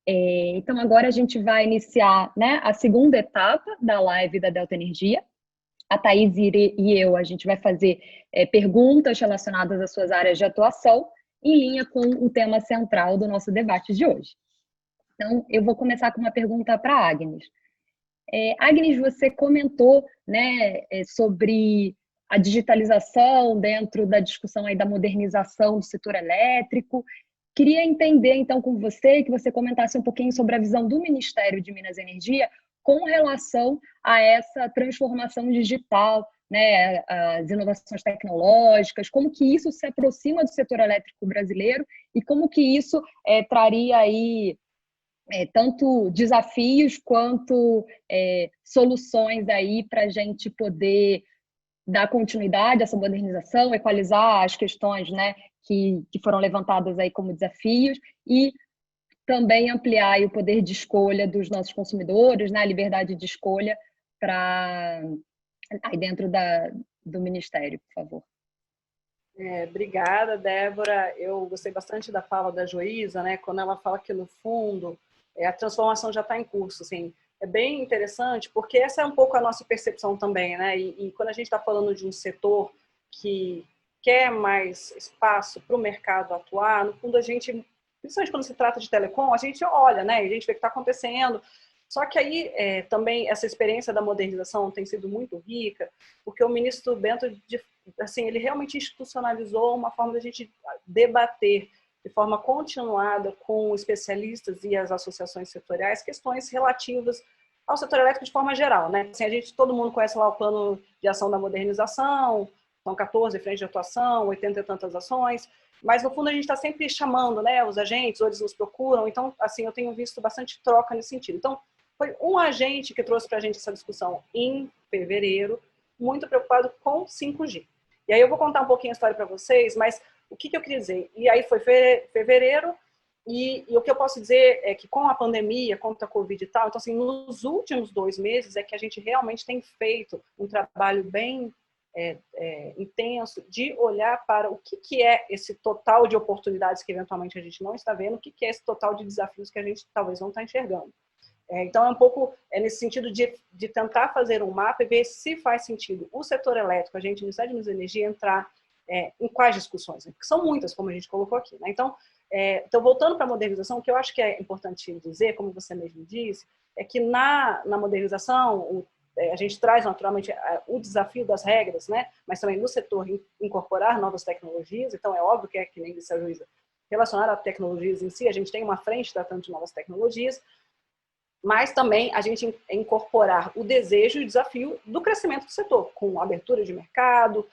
Então, agora a gente vai iniciar a segunda etapa da live da Delta Energia. A Thaís e eu, a gente vai fazer perguntas relacionadas às suas áreas de atuação, em linha com o tema central do nosso debate de hoje. Então, eu vou começar com uma pergunta para a Agnes. Agnes, você comentou sobre a digitalização dentro da discussão aí da modernização do setor elétrico. Queria entender, então, com você, que você comentasse um pouquinho sobre a visão do Ministério de Minas e Energia com relação a essa transformação digital, as inovações tecnológicas, como que isso se aproxima do setor elétrico brasileiro e como que isso traria aí tanto desafios quanto soluções aí para a gente poder dar continuidade a essa modernização, equalizar as questões que foram levantadas aí como desafios e também ampliar aí o poder de escolha dos nossos consumidores, a liberdade de escolha aí dentro do Ministério, por favor. Obrigada, Débora. Eu gostei bastante da fala da Joísa, quando ela fala que, no fundo, a transformação já está em curso. Assim, é bem interessante, porque essa é um pouco a nossa percepção também, E quando a gente está falando de um setor que quer mais espaço para o mercado atuar, no fundo, a gente, principalmente quando se trata de telecom, a gente olha, a gente vê o que está acontecendo. Só que aí também essa experiência da modernização tem sido muito rica, porque o ministro Bento, assim, ele realmente institucionalizou uma forma da gente debater de forma continuada com especialistas e as associações setoriais questões relativas ao setor elétrico de forma geral, Assim, todo mundo conhece lá o plano de ação da modernização, são 14 frentes de atuação, 80 e tantas ações, mas no fundo a gente está sempre chamando, os agentes, ou eles nos procuram, então, assim, eu tenho visto bastante troca nesse sentido. Então, foi um agente que trouxe para a gente essa discussão em fevereiro, muito preocupado com 5G. E aí eu vou contar um pouquinho a história para vocês, mas o que eu queria dizer? E aí foi fevereiro, e o que eu posso dizer é que com a pandemia, contra a Covid e tal, então assim, nos últimos 2 meses é que a gente realmente tem feito um trabalho bem intenso de olhar para o que é esse total de oportunidades que eventualmente a gente não está vendo, o que é esse total de desafios que a gente talvez não está enxergando. Então, é um pouco nesse sentido de tentar fazer um mapa e ver se faz sentido o setor elétrico, a gente, Ministério de Minas e Energia, entrar em quais discussões, né? Porque são muitas, como a gente colocou aqui, né? Então, voltando para a modernização, o que eu acho que é importante dizer, como você mesmo disse, é que na modernização, a gente traz naturalmente o desafio das regras, né? Mas também no setor incorporar novas tecnologias. Então, é óbvio que nem disse a Juíza, relacionado a tecnologias em si, a gente tem uma frente tratando de novas tecnologias, mas também a gente incorporar o desejo e o desafio do crescimento do setor, com abertura de mercado,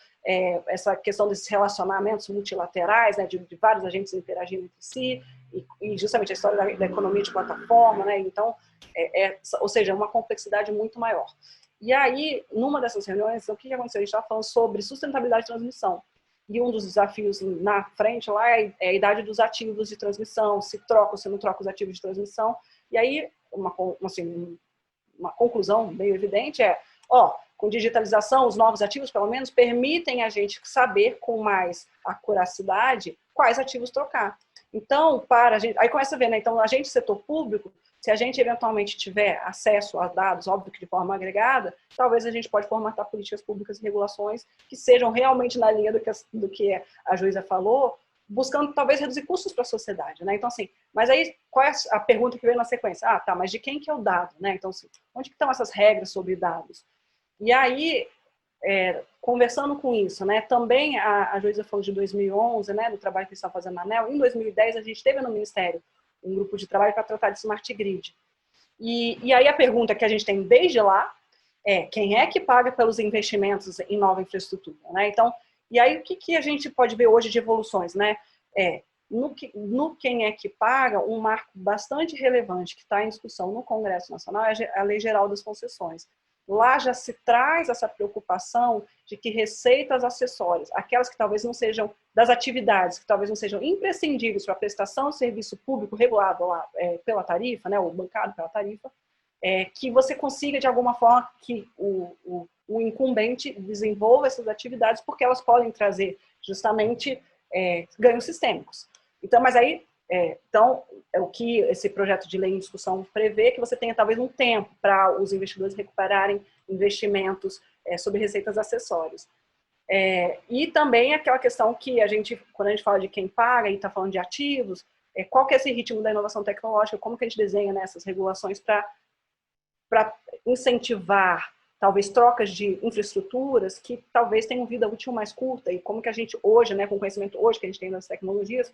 essa questão desses relacionamentos multilaterais, né, de vários agentes interagindo entre si, e justamente a história da economia de plataforma, né, então, ou seja, uma complexidade muito maior. E aí, numa dessas reuniões, o que aconteceu? A gente estava falando sobre sustentabilidade de transmissão, e um dos desafios na frente lá é a idade dos ativos de transmissão, se troca ou se não troca os ativos de transmissão, e aí uma conclusão bem evidente com digitalização, os novos ativos, pelo menos, permitem a gente saber com mais acuracidade quais ativos trocar. Então, aí começa a ver, né? Então, a gente, setor público, se a gente eventualmente tiver acesso a dados, óbvio que de forma agregada, talvez a gente pode formatar políticas públicas e regulações que sejam realmente na linha do que a Juíza falou, buscando talvez reduzir custos para a sociedade, né? Então, assim, mas aí, qual é a pergunta que veio na sequência? Mas de quem que é o dado, né? Então, assim, onde que estão essas regras sobre dados? E aí, conversando com isso, né? Também a Juíza falou de 2011, né? Do trabalho que eles estão fazendo na ANEEL. Em 2010, a gente teve no Ministério um grupo de trabalho para tratar de Smart Grid. E aí a pergunta que a gente tem desde lá quem é que paga pelos investimentos em nova infraestrutura, né? Então, e aí, o que a gente pode ver hoje de evoluções, né? No quem é que paga, um marco bastante relevante que está em discussão no Congresso Nacional é a Lei Geral das Concessões. Lá já se traz essa preocupação de que receitas acessórias, aquelas que talvez não sejam das atividades, que talvez não sejam imprescindíveis para a prestação de serviço público regulado lá, pela tarifa, né, ou bancado pela tarifa, que você consiga, de alguma forma, que o incumbente desenvolva essas atividades, porque elas podem trazer justamente ganhos sistêmicos. Então, mas aí, então, o que esse projeto de lei em discussão prevê, que você tenha talvez um tempo para os investidores recuperarem investimentos sobre receitas acessórias. E também aquela questão que quando a gente fala de quem paga e está falando de ativos, qual que é esse ritmo da inovação tecnológica, como que a gente desenha, né, essas regulações para incentivar talvez trocas de infraestruturas que talvez tenham vida útil mais curta, e como que a gente hoje, né, com o conhecimento hoje que a gente tem das tecnologias,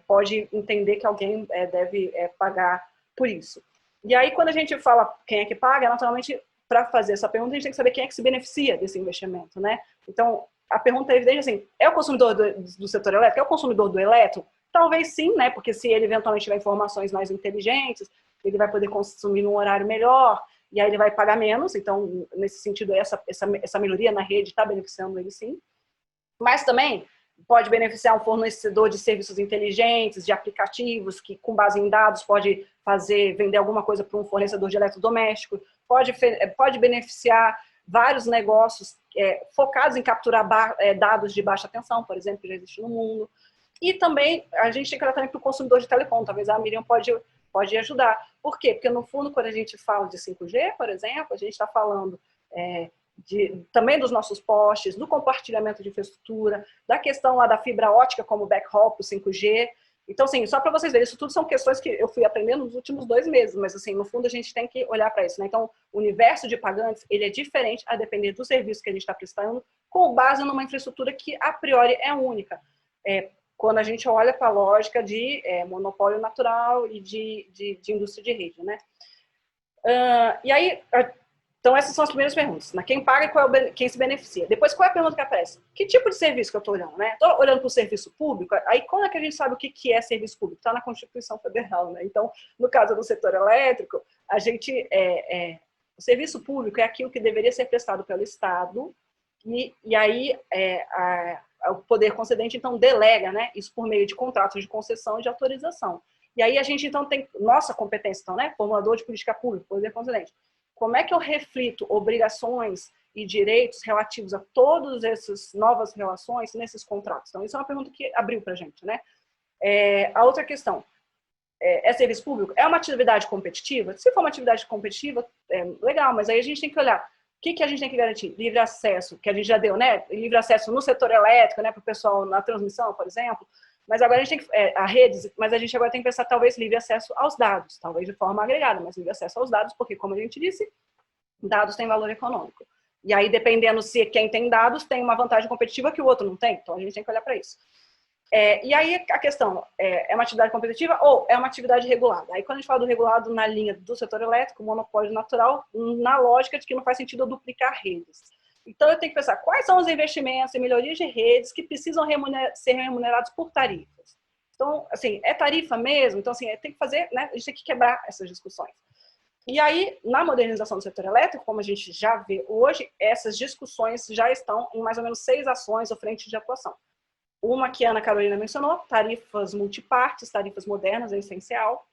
pode entender que alguém deve pagar por isso. E aí, quando a gente fala quem é que paga, naturalmente, para fazer essa pergunta, a gente tem que saber quem é que se beneficia desse investimento, né? Então, a pergunta é evidente, assim, é o consumidor do setor elétrico? É o consumidor do elétrico? Talvez sim, né? Porque se ele eventualmente tiver informações mais inteligentes, ele vai poder consumir num horário melhor, e aí ele vai pagar menos. Então, nesse sentido, essa melhoria na rede está beneficiando ele sim. Mas também pode beneficiar um fornecedor de serviços inteligentes, de aplicativos, que com base em dados pode vender alguma coisa para um fornecedor de eletrodoméstico, pode beneficiar vários negócios focados em capturar dados de baixa tensão, por exemplo, que já existe no mundo. E também a gente tem que olhar também para o consumidor de telecom, talvez a Miriam pode ajudar. Por quê? Porque, no fundo, quando a gente fala de 5G, por exemplo, a gente está falando também dos nossos postes, do compartilhamento de infraestrutura, da questão lá da fibra ótica como backhaul para o 5G. Então, assim, só para vocês verem, isso tudo são questões que eu fui aprendendo nos últimos 2 meses, mas, assim, no fundo, a gente tem que olhar para isso, né? Então, o universo de pagantes, ele é diferente a depender do serviço que a gente está prestando, com base numa infraestrutura que, a priori, é única. Quando a gente olha para a lógica de monopólio natural e de indústria de rede, né? E aí, então essas são as primeiras perguntas, né? Quem paga e quem se beneficia. Depois, qual é a pergunta que aparece? Que tipo de serviço que eu estou olhando, né? Estou olhando para o serviço público, aí como é que a gente sabe o que é serviço público? Está na Constituição Federal, né? Então, no caso do setor elétrico, a gente, o serviço público é aquilo que deveria ser prestado pelo Estado, e aí o poder concedente, então, delega, né, isso por meio de contratos de concessão e de autorização. E aí a gente, então, tem nossa competência, então, né, formulador de política pública, poder concedente. como é que eu reflito obrigações e direitos relativos a todas essas novas relações nesses contratos? Então, isso é uma pergunta que abriu para a gente, né? A outra questão, é serviço público? É uma atividade competitiva? Se for uma atividade competitiva, legal, mas aí a gente tem que olhar o que a gente tem que garantir? Livre acesso, que a gente já deu, né? Livre acesso no setor elétrico, né? Para o pessoal na transmissão, por exemplo. Mas agora a gente tem que, a redes, mas a gente agora tem que pensar talvez livre acesso aos dados, talvez de forma agregada, mas livre acesso aos dados, porque, como a gente disse, dados têm valor econômico. E aí, dependendo se quem tem dados tem uma vantagem competitiva que o outro não tem, então a gente tem que olhar para isso. E aí a questão, é uma atividade competitiva ou é uma atividade regulada? Aí quando a gente fala do regulado na linha do setor elétrico, monopólio natural, na lógica de que não faz sentido eu duplicar redes. Então eu tenho que pensar quais são os investimentos em melhorias de redes que precisam ser remunerados por tarifas. Então, assim, é tarifa mesmo? Então, assim, tem que fazer, né? A gente tem que quebrar essas discussões. E aí, na modernização do setor elétrico, como a gente já vê hoje, essas discussões já estão em mais ou menos 6 ações ou frentes de atuação. Uma que a Ana Carolina mencionou, tarifas multipartes, tarifas modernas, é essencial.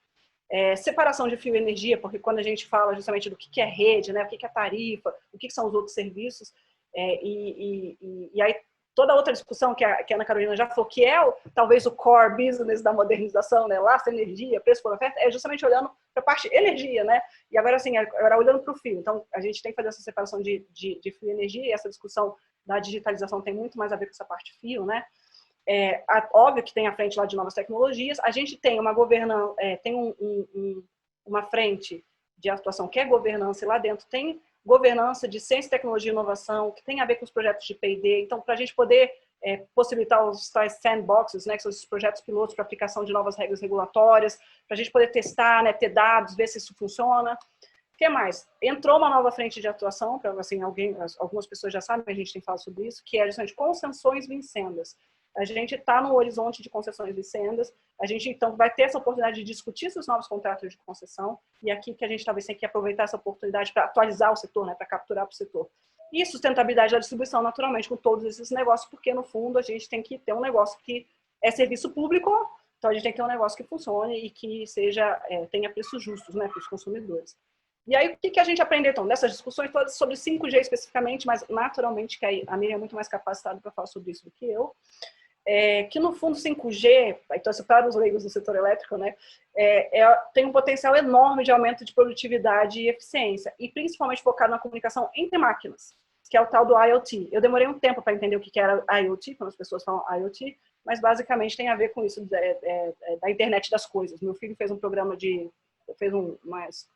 Separação de fio e energia, porque quando a gente fala justamente do que é rede, né, o que é tarifa, o que são os outros serviços, e aí toda outra discussão que a Ana Carolina já falou, que talvez o core business da modernização, né, lastro energia, preço por oferta, é justamente olhando para a parte energia, né, e agora assim, olhando para o fio. Então, a gente tem que fazer essa separação de fio e energia, e essa discussão da digitalização tem muito mais a ver com essa parte fio, né. Óbvio que tem a frente lá de novas tecnologias, a gente tem uma governança, tem uma frente de atuação que é governança, e lá dentro tem governança de ciência, tecnologia e inovação, que tem a ver com os projetos de P&D. Então, para a gente poder possibilitar os tais sandboxes, né, que são esses projetos pilotos para aplicação de novas regras regulatórias, para a gente poder testar, né, ter dados, ver se isso funciona. O que mais? Entrou uma nova frente de atuação, para assim, algumas pessoas já sabem, a gente tem falado sobre isso, que é justamente concessões vincendas. A gente está no horizonte de concessões vincendas, a gente então vai ter essa oportunidade de discutir esses novos contratos de concessão, e aqui que a gente talvez tenha que aproveitar essa oportunidade para atualizar o setor, né, para capturar para o setor. E sustentabilidade da distribuição, naturalmente, com todos esses negócios, porque no fundo a gente tem que ter um negócio que é serviço público, então a gente tem que ter um negócio que funcione e que tenha preços justos, né, para os consumidores. E aí, o que a gente aprendeu, então, dessas discussões todas sobre 5G especificamente, mas naturalmente que a Miriam é muito mais capacitada para falar sobre isso do que eu, que no fundo 5G, então para os leigos do setor elétrico, né, tem um potencial enorme de aumento de produtividade e eficiência, e principalmente focado na comunicação entre máquinas, que é o tal do IoT. Eu demorei um tempo para entender o que era IoT, quando as pessoas falam IoT, mas basicamente tem a ver com isso da internet das coisas. Meu filho fez um programa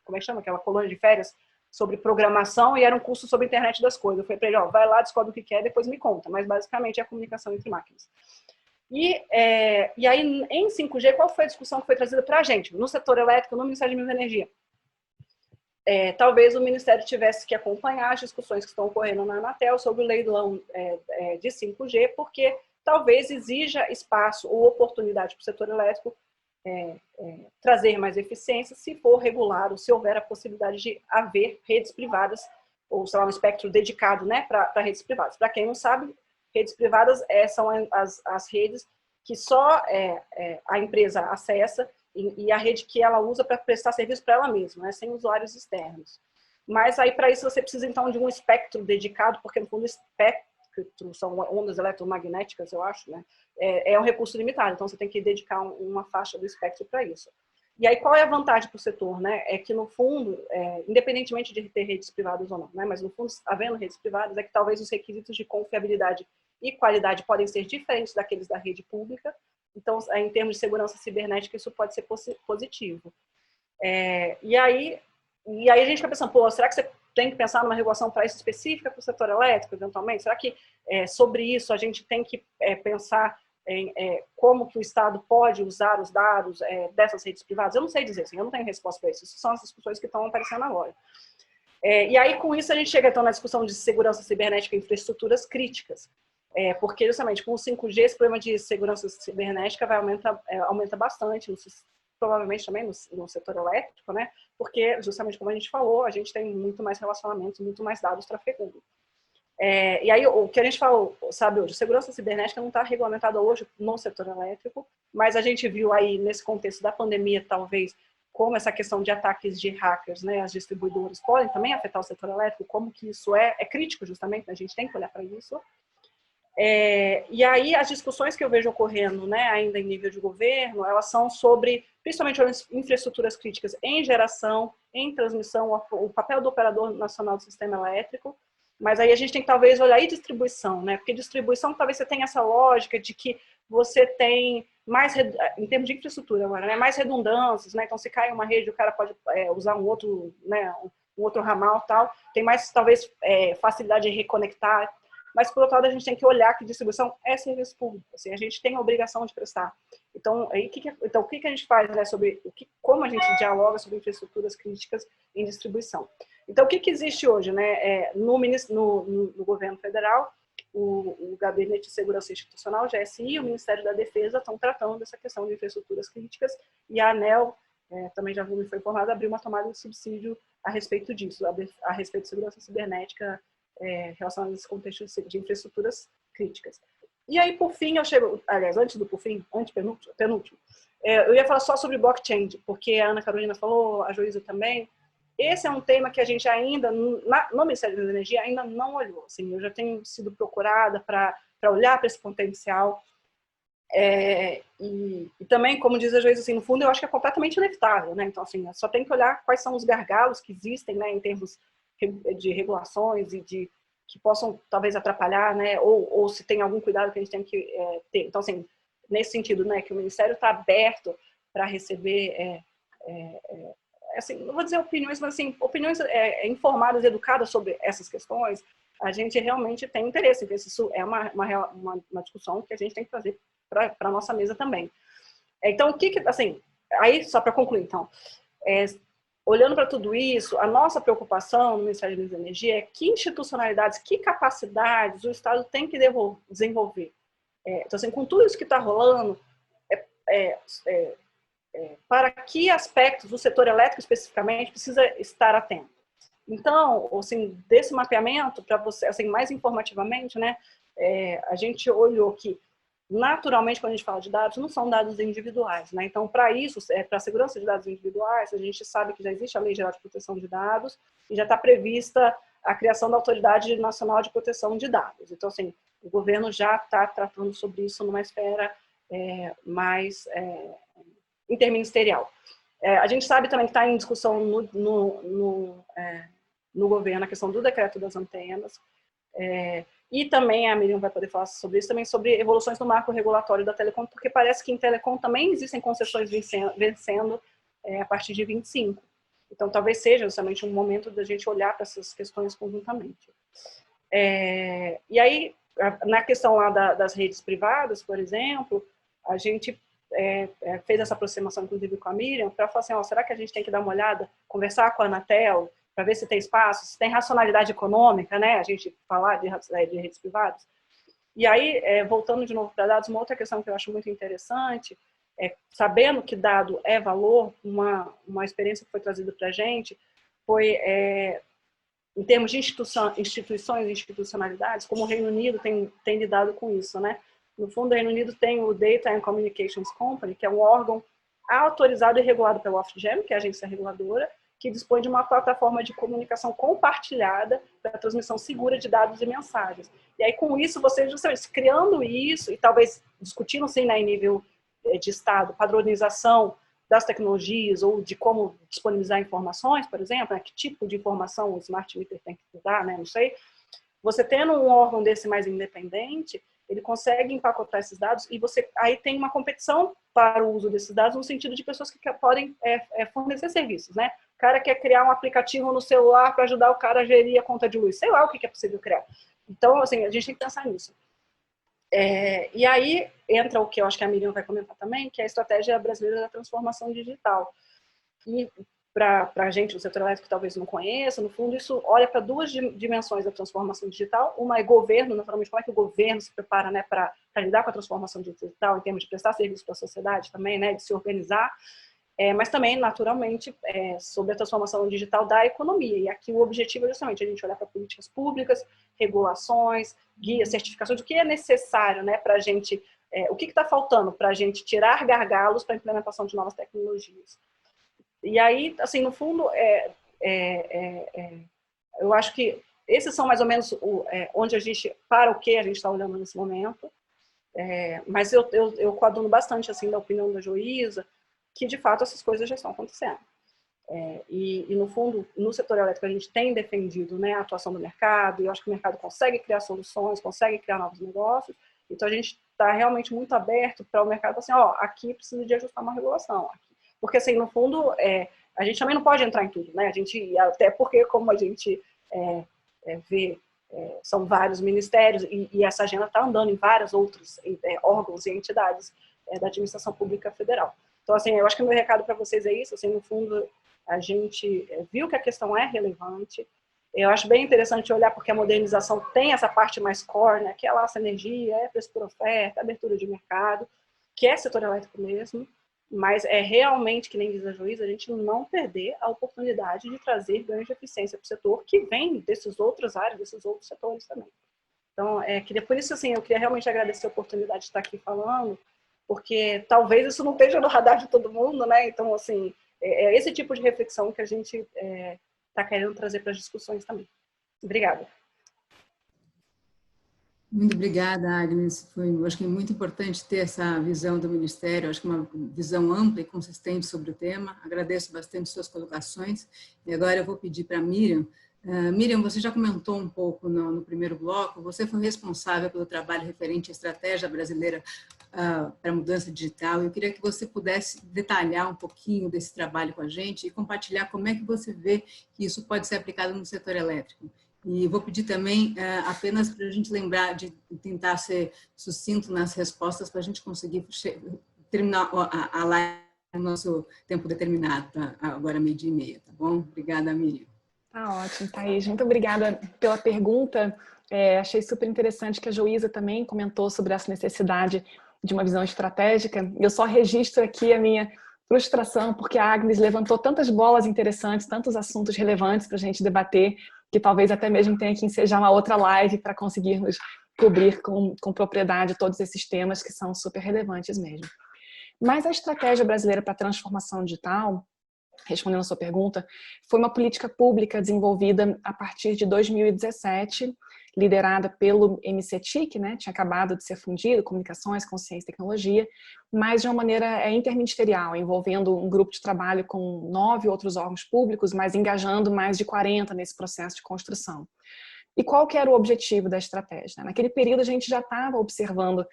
como é que chama? Aquela colônia de férias sobre programação, e era um curso sobre internet das coisas. Eu falei para ele, vai lá, descobre o que quer, depois me conta. Mas basicamente é a comunicação entre máquinas. E aí, em 5G, qual foi a discussão que foi trazida para a gente? No setor elétrico, no Ministério de Minas e Energia. Talvez o Ministério tivesse que acompanhar as discussões que estão ocorrendo na Anatel sobre o leilão de 5G, porque talvez exija espaço ou oportunidade para o setor elétrico trazer mais eficiência se for regulado, se houver a possibilidade de haver redes privadas, ou sei lá, um espectro dedicado, né, para redes privadas. Para quem não sabe, redes privadas são as redes que só a empresa acessa e a rede que ela usa para prestar serviço para ela mesma, né, sem usuários externos. Mas aí, para isso, você precisa, então, de um espectro dedicado, porque, no fundo, o espectro são ondas eletromagnéticas, eu acho, né? É um recurso limitado, então você tem que dedicar uma faixa do espectro para isso. E aí, qual é a vantagem para o setor, né? É que, no fundo, independentemente de ter redes privadas ou não, né? Mas, no fundo, havendo redes privadas, é que talvez os requisitos de confiabilidade e qualidade podem ser diferentes daqueles da rede pública. Então, em termos de segurança cibernética, isso pode ser positivo. E aí a gente fica pensando, será que você tem que pensar numa regulação para isso específica para o setor elétrico, eventualmente? Será que sobre isso a gente tem que pensar em como que o Estado pode usar os dados dessas redes privadas? Eu não sei dizer, assim, eu não tenho resposta para isso. Essas são as discussões que estão aparecendo agora. E aí, com isso, a gente chega então na discussão de segurança cibernética e infraestruturas críticas. Porque, justamente, com o 5G, esse problema de segurança cibernética aumenta bastante, provavelmente também no setor elétrico, né? Porque, justamente como a gente falou, a gente tem muito mais relacionamentos, muito mais dados trafegando. E aí, o que a gente falou, sabe, hoje, segurança cibernética não está regulamentada hoje no setor elétrico, mas a gente viu aí, nesse contexto da pandemia, talvez, como essa questão de ataques de hackers, né, as distribuidoras podem também afetar o setor elétrico, como que isso é crítico justamente, a gente tem que olhar para isso. E aí as discussões que eu vejo ocorrendo, né, ainda em nível de governo, elas são sobre, principalmente, as infraestruturas críticas em geração, em transmissão, o papel do operador nacional do sistema elétrico, mas aí a gente tem que talvez olhar aí distribuição, né, porque distribuição talvez você tenha essa lógica de que você tem mais, em termos de infraestrutura agora, né, mais redundâncias, né, então se cai uma rede, o cara pode usar um outro, né, um outro ramal tal, tem mais talvez facilidade de reconectar. Mas, por outro lado, a gente tem que olhar que distribuição é serviço público. Assim, a gente tem a obrigação de prestar. Então, o que a gente faz, né, sobre como a gente dialoga sobre infraestruturas críticas em distribuição? Então, o que existe hoje? Né, no governo federal, o Gabinete de Segurança Institucional, GSI, e o Ministério da Defesa estão tratando dessa questão de infraestruturas críticas, e a ANEEL, também já me foi informada, abriu uma tomada de subsídio a respeito disso, a respeito de segurança cibernética, relacionado a esse contexto de infraestruturas críticas. E aí, por fim, eu chego, aliás, antes do por fim, penúltimo, eu ia falar só sobre blockchain, porque a Ana Carolina falou, a Joísa também. Esse é um tema que a gente ainda, no Ministério da Energia, ainda não olhou. Assim, eu já tenho sido procurada para olhar para esse potencial. E também, como diz a Joísa, assim, no fundo, eu acho que é completamente inevitável, né? Então, assim, só tem que olhar quais são os gargalos que existem, né, em termos de regulações e que possam talvez atrapalhar, né, ou se tem algum cuidado que a gente tem que ter. Então, assim, nesse sentido, né, que o Ministério está aberto para receber, assim, não vou dizer opiniões, mas assim, opiniões informadas, educadas sobre essas questões, a gente realmente tem interesse, porque isso é uma discussão que a gente tem que fazer para a nossa mesa também. Então, assim, aí só para concluir, então, olhando para tudo isso, a nossa preocupação no Ministério da Energia é que institucionalidades, que capacidades o Estado tem que desenvolver. Então, assim, com tudo isso que está rolando, para que aspectos do setor elétrico especificamente precisa estar atento. Então, assim, desse mapeamento, para você, assim, mais informativamente, né, a gente olhou que naturalmente, quando a gente fala de dados, não são dados individuais, né? Então, para isso, para a segurança de dados individuais, a gente sabe que já existe a Lei Geral de Proteção de Dados e já está prevista a criação da Autoridade Nacional de Proteção de Dados. Então, assim, o governo já está tratando sobre isso numa esfera mais interministerial. A gente sabe também que está em discussão no governo a questão do decreto das antenas, e também a Miriam vai poder falar sobre isso, também sobre evoluções no marco regulatório da telecom, porque parece que em telecom também existem concessões vencendo a partir de 25. Então, talvez seja justamente um momento da gente olhar para essas questões conjuntamente. E aí, na questão lá das redes privadas, por exemplo, a gente fez essa aproximação, inclusive, com a Miriam, para falar assim, será que a gente tem que dar uma olhada, conversar com a Anatel, para ver se tem espaço, se tem racionalidade econômica, né? A gente falar de redes privadas. E aí, voltando de novo para dados, uma outra questão que eu acho muito interessante, sabendo que dado é valor, uma experiência que foi trazida para a gente foi, em termos de instituições e institucionalidades, como o Reino Unido tem lidado com isso, né? No fundo, o Reino Unido tem o Data and Communications Company, que é um órgão autorizado e regulado pela Ofgem, que é a agência reguladora, que dispõe de uma plataforma de comunicação compartilhada para transmissão segura de dados e mensagens. E aí, com isso, você justamente criando isso, e talvez discutindo, sim, né, em nível de Estado, padronização das tecnologias ou de como disponibilizar informações, por exemplo, né, que tipo de informação o smart meter tem que dar, né, não sei. Você tendo um órgão desse mais independente, ele consegue empacotar esses dados e você aí tem uma competição para o uso desses dados no sentido de pessoas que podem fornecer serviços, né? O cara quer criar um aplicativo no celular para ajudar o cara a gerir a conta de luz. Sei lá o que é possível criar. Então, assim, a gente tem que pensar nisso. E aí entra o que eu acho que a Miriam vai comentar também, que é a estratégia brasileira da transformação digital. E para a gente, o setor elétrico, talvez não conheça, no fundo, isso olha para duas dimensões da transformação digital. Uma é governo, naturalmente, como é que o governo se prepara, né, para lidar com a transformação digital, em termos de prestar serviço para a sociedade também, né, de se organizar, mas também, naturalmente, sobre a transformação digital da economia. E aqui o objetivo é justamente a gente olhar para políticas públicas, regulações, guias, certificações, o que é necessário, né, para a gente, o que está faltando para a gente tirar gargalos para a implementação de novas tecnologias. E aí, assim, no fundo, eu acho que esses são mais ou menos onde a gente, para o que a gente está olhando nesse momento. Mas eu coaduno bastante assim da opinião da Joísa, que de fato essas coisas já estão acontecendo. E no fundo, no setor elétrico a gente tem defendido, né, a atuação do mercado, e eu acho que o mercado consegue criar soluções, consegue criar novos negócios, então a gente está realmente muito aberto para o mercado assim, aqui precisa de ajustar uma regulação. Porque assim, no fundo, a gente também não pode entrar em tudo, né? A gente, até porque como a gente vê, são vários ministérios e essa agenda está andando em vários outros órgãos e entidades da administração pública federal. Então, assim, eu acho que o meu recado para vocês é isso, assim, no fundo, a gente viu que a questão é relevante. Eu acho bem interessante olhar porque a modernização tem essa parte mais core, né, que é a nossa energia, preço por oferta, abertura de mercado, que é setor elétrico mesmo, mas é realmente, que nem diz a Joísa, a gente não perder a oportunidade de trazer ganhos de eficiência para o setor que vem dessas outras áreas, desses outros setores também. Então, por isso, assim, eu queria realmente agradecer a oportunidade de estar aqui falando, porque talvez isso não esteja no radar de todo mundo, né? Então, assim, é esse tipo de reflexão que a gente está querendo trazer para as discussões também. Obrigada. Muito obrigada, Agnes. Eu acho que é muito importante ter essa visão do Ministério, acho que uma visão ampla e consistente sobre o tema. Agradeço bastante suas colocações. E agora eu vou pedir para a Miriam. Miriam, você já comentou um pouco no primeiro bloco, você foi responsável pelo trabalho referente à estratégia brasileira para a mudança digital. Eu queria que você pudesse detalhar um pouquinho desse trabalho com a gente e compartilhar como é que você vê que isso pode ser aplicado no setor elétrico. E vou pedir também apenas para a gente lembrar de tentar ser sucinto nas respostas para a gente conseguir terminar a live no nosso tempo determinado, tá? Agora 12h30, tá bom? Obrigada, Miriam. Tá ótimo, Thaís. Muito obrigada pela pergunta. Achei super interessante que a Joísa também comentou sobre essa necessidade de uma visão estratégica. Eu só registro aqui a minha frustração, porque a Agnes levantou tantas bolas interessantes, tantos assuntos relevantes para a gente debater, que talvez até mesmo tenha que ensejar uma outra live para conseguirmos cobrir com propriedade todos esses temas que são super relevantes mesmo. Mas a estratégia brasileira para a transformação digital, respondendo a sua pergunta, foi uma política pública desenvolvida a partir de 2017, liderada pelo MCTIC, né? Tinha acabado de ser fundido, Comunicações, Consciência e Tecnologia, mas de uma maneira interministerial, envolvendo um grupo de trabalho com 9 outros órgãos públicos, mas engajando mais de 40 nesse processo de construção. E qual que era o objetivo da estratégia? Naquele período a gente já estava observando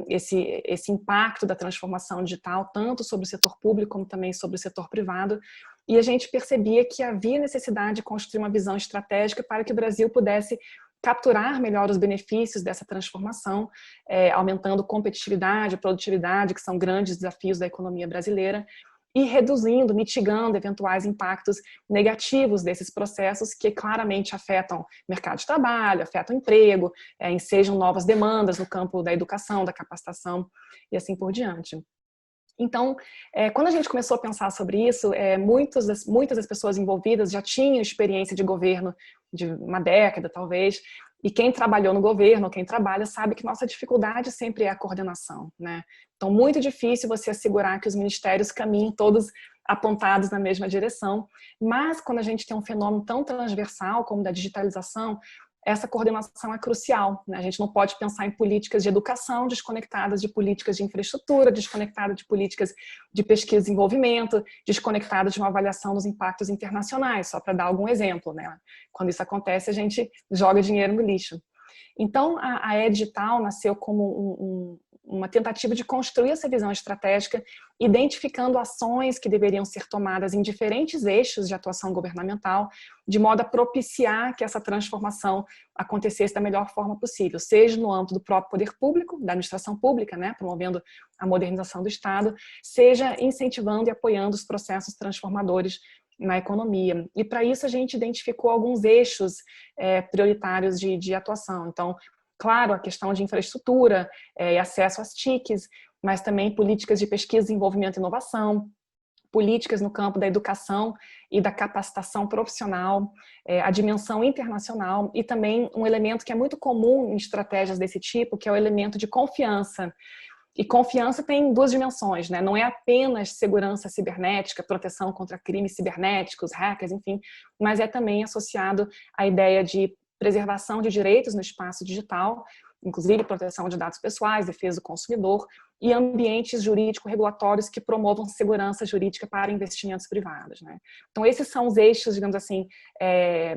esse impacto da transformação digital, tanto sobre o setor público como também sobre o setor privado, e a gente percebia que havia necessidade de construir uma visão estratégica para que o Brasil pudesse capturar melhor os benefícios dessa transformação, aumentando competitividade, produtividade, que são grandes desafios da economia brasileira, e reduzindo, mitigando eventuais impactos negativos desses processos que claramente afetam o mercado de trabalho, afetam o emprego, ensejam novas demandas no campo da educação, da capacitação e assim por diante. Então, quando a gente começou a pensar sobre isso, muitas das pessoas envolvidas já tinham experiência de governo de uma década, talvez, e quem trabalhou no governo, quem trabalha, sabe que nossa dificuldade sempre é a coordenação, né? Então, muito difícil você assegurar que os ministérios caminhem todos apontados na mesma direção, mas quando a gente tem um fenômeno tão transversal como o da digitalização, essa coordenação é crucial, né? A gente não pode pensar em políticas de educação desconectadas de políticas de infraestrutura, desconectadas de políticas de pesquisa e desenvolvimento, desconectadas de uma avaliação dos impactos internacionais, só para dar algum exemplo, né? Quando isso acontece, a gente joga dinheiro no lixo. Então, a E-Digital nasceu como uma tentativa de construir essa visão estratégica, identificando ações que deveriam ser tomadas em diferentes eixos de atuação governamental, de modo a propiciar que essa transformação acontecesse da melhor forma possível, seja no âmbito do próprio poder público, da administração pública, né, promovendo a modernização do Estado, seja incentivando e apoiando os processos transformadores na economia. E para isso a gente identificou alguns eixos prioritários de atuação. Então, claro, a questão de infraestrutura e acesso às TICs, mas também políticas de pesquisa, desenvolvimento e inovação, políticas no campo da educação e da capacitação profissional, a dimensão internacional e também um elemento que é muito comum em estratégias desse tipo, que é o elemento de confiança. E confiança tem duas dimensões, né? Não é apenas segurança cibernética, proteção contra crimes cibernéticos, hackers, enfim, mas é também associado à ideia de preservação de direitos no espaço digital, inclusive proteção de dados pessoais, defesa do consumidor e ambientes jurídico-regulatórios que promovam segurança jurídica para investimentos privados, né? Então, esses são os eixos, digamos assim,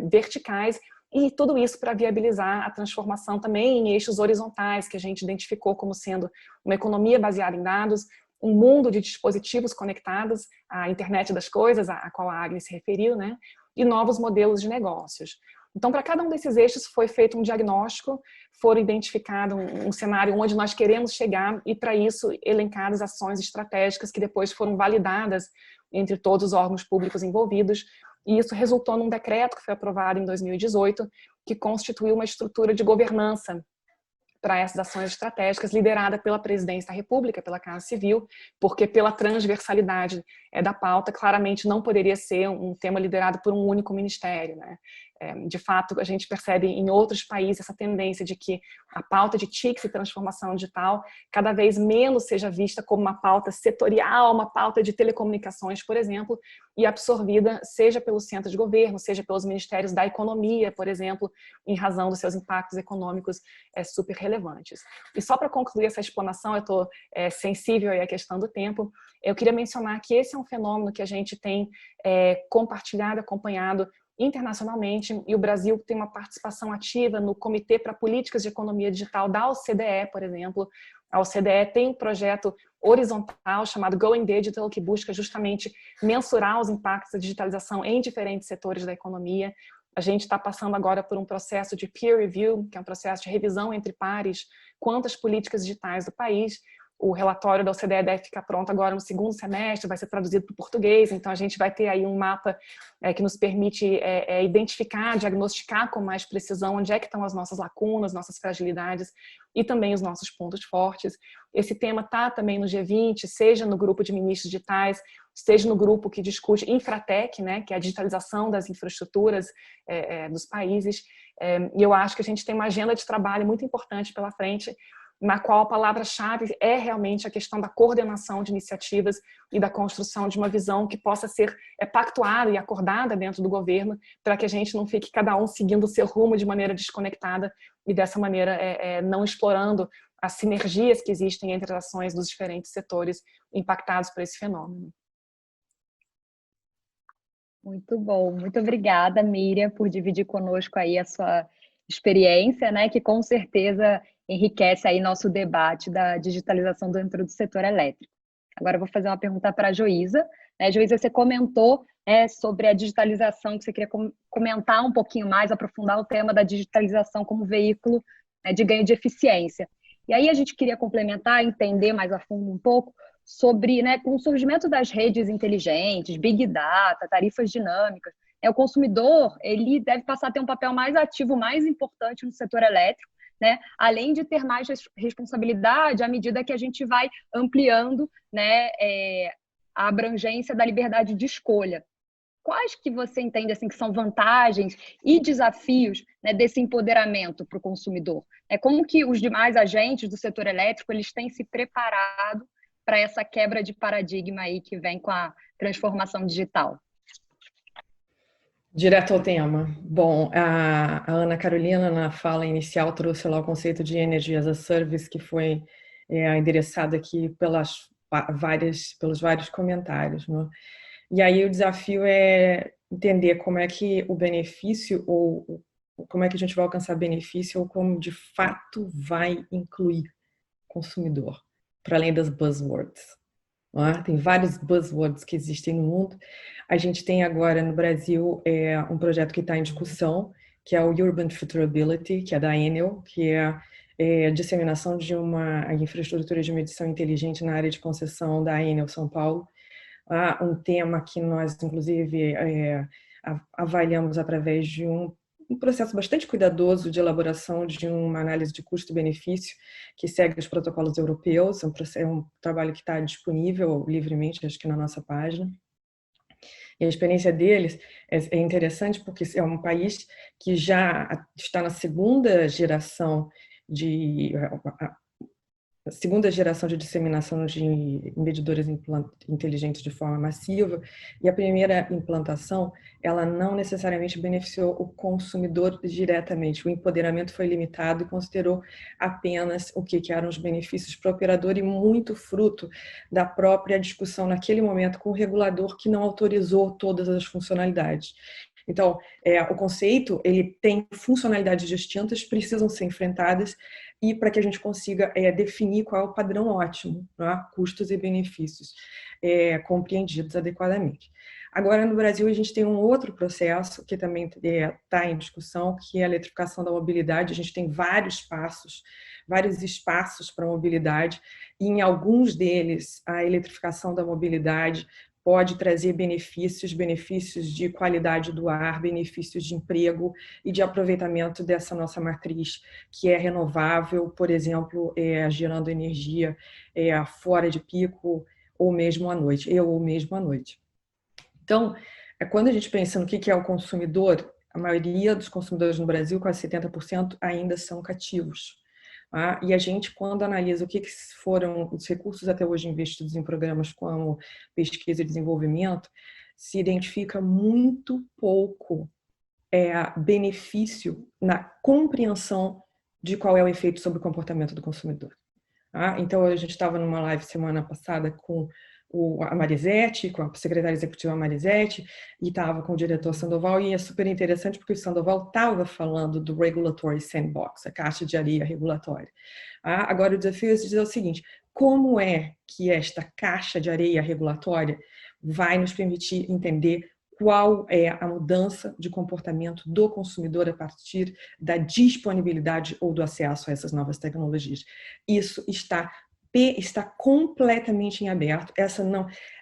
verticais, e tudo isso para viabilizar a transformação também em eixos horizontais, que a gente identificou como sendo uma economia baseada em dados, um mundo de dispositivos conectados, a internet das coisas, a qual a Agnes se referiu, né? E novos modelos de negócios. Então, para cada um desses eixos foi feito um diagnóstico, foram identificado um cenário onde nós queremos chegar e, para isso, elencadas ações estratégicas que depois foram validadas entre todos os órgãos públicos envolvidos. E isso resultou num decreto que foi aprovado em 2018, que constituiu uma estrutura de governança para essas ações estratégicas, liderada pela Presidência da República, pela Casa Civil, porque pela transversalidade da pauta, claramente não poderia ser um tema liderado por um único ministério, né? De fato, a gente percebe em outros países essa tendência de que a pauta de TICs e transformação digital cada vez menos seja vista como uma pauta setorial, uma pauta de telecomunicações, por exemplo, e absorvida seja pelo centro de governo, seja pelos ministérios da economia, por exemplo, em razão dos seus impactos econômicos super relevantes. E só para concluir essa explanação, eu estou sensível aí à questão do tempo, eu queria mencionar que esse é um fenômeno que a gente tem compartilhado, acompanhado internacionalmente, e o Brasil tem uma participação ativa no Comitê para Políticas de Economia Digital da OCDE, por exemplo. A OCDE tem um projeto horizontal chamado Going Digital, que busca justamente mensurar os impactos da digitalização em diferentes setores da economia. A gente está passando agora por um processo de peer review, que é um processo de revisão entre pares, quanto às políticas digitais do país. O relatório da OCDE deve ficar pronto agora no segundo semestre, vai ser traduzido para o português, então a gente vai ter aí um mapa que nos permite identificar, diagnosticar com mais precisão onde é que estão as nossas lacunas, nossas fragilidades e também os nossos pontos fortes. Esse tema está também no G20, seja no grupo de ministros digitais, seja no grupo que discute Infratech, né, que é a digitalização das infraestruturas dos países, e eu acho que a gente tem uma agenda de trabalho muito importante pela frente, na qual a palavra-chave é realmente a questão da coordenação de iniciativas e da construção de uma visão que possa ser pactuada e acordada dentro do governo, para que a gente não fique cada um seguindo o seu rumo de maneira desconectada e dessa maneira não explorando as sinergias que existem entre as ações dos diferentes setores impactados por esse fenômeno. Muito bom, muito obrigada, Miriam, por dividir conosco aí a sua experiência, né, que com certeza enriquece aí nosso debate da digitalização dentro do setor elétrico. Agora eu vou fazer uma pergunta para a Joísa. Joísa, você comentou sobre a digitalização, que você queria comentar um pouquinho mais, aprofundar o tema da digitalização como veículo de ganho de eficiência. E aí a gente queria complementar, entender mais a fundo um pouco sobre, com o surgimento das redes inteligentes, Big Data, tarifas dinâmicas, o consumidor ele deve passar a ter um papel mais ativo, mais importante no setor elétrico, além de ter mais responsabilidade à medida que a gente vai ampliando a abrangência da liberdade de escolha. Quais que você entende assim, que são vantagens e desafios desse empoderamento para o consumidor? Como que os demais agentes do setor elétrico eles têm se preparado para essa quebra de paradigma aí que vem com a transformação digital? Direto ao tema. Bom, a Ana Carolina, na fala inicial, trouxe lá o conceito de Energy as a Service, que foi endereçado aqui pelos vários comentários, né? E aí o desafio é entender como é que o benefício, ou como é que a gente vai alcançar benefício, ou como de fato vai incluir o consumidor, para além das buzzwords. Tem vários buzzwords que existem no mundo. A gente tem agora no Brasil um projeto que está em discussão, que é o Urban Futurability, que é da Enel, que é a disseminação de uma infraestrutura de medição inteligente na área de concessão da Enel São Paulo. Um tema que nós, inclusive, avaliamos através de um processo bastante cuidadoso de elaboração de uma análise de custo-benefício que segue os protocolos europeus. É um trabalho que está disponível livremente, acho que na nossa página. E a experiência deles é interessante porque é um país que já está na segunda geração segunda geração de disseminação de medidores inteligentes de forma massiva, e a primeira implantação, ela não necessariamente beneficiou o consumidor diretamente. O empoderamento foi limitado e considerou apenas o que eram os benefícios para o operador, e muito fruto da própria discussão naquele momento com o regulador, que não autorizou todas as funcionalidades. Então, o conceito, ele tem funcionalidades distintas, precisam ser enfrentadas, e para que a gente consiga definir qual é o padrão ótimo, né? Custos e benefícios compreendidos adequadamente. Agora, no Brasil, a gente tem um outro processo que também está em discussão, que é a eletrificação da mobilidade. A gente tem vários espaços para mobilidade, e em alguns deles, a eletrificação da mobilidade pode trazer benefícios de qualidade do ar, benefícios de emprego e de aproveitamento dessa nossa matriz, que é renovável, por exemplo, gerando energia fora de pico ou mesmo à noite, Então, quando a gente pensa no que é o consumidor, a maioria dos consumidores no Brasil, quase 70%, ainda são cativos. E a gente, quando analisa o que foram os recursos até hoje investidos em programas como pesquisa e desenvolvimento, se identifica muito pouco benefício na compreensão de qual é o efeito sobre o comportamento do consumidor. Então, a gente estava numa live semana passada com a Marisete, com a secretária executiva Marisete, e estava com o diretor Sandoval, e é super interessante porque o Sandoval estava falando do Regulatory Sandbox, a caixa de areia regulatória. Agora, o desafio é dizer o seguinte: como é que esta caixa de areia regulatória vai nos permitir entender qual é a mudança de comportamento do consumidor a partir da disponibilidade ou do acesso a essas novas tecnologias? Isso está completamente em aberto. Essa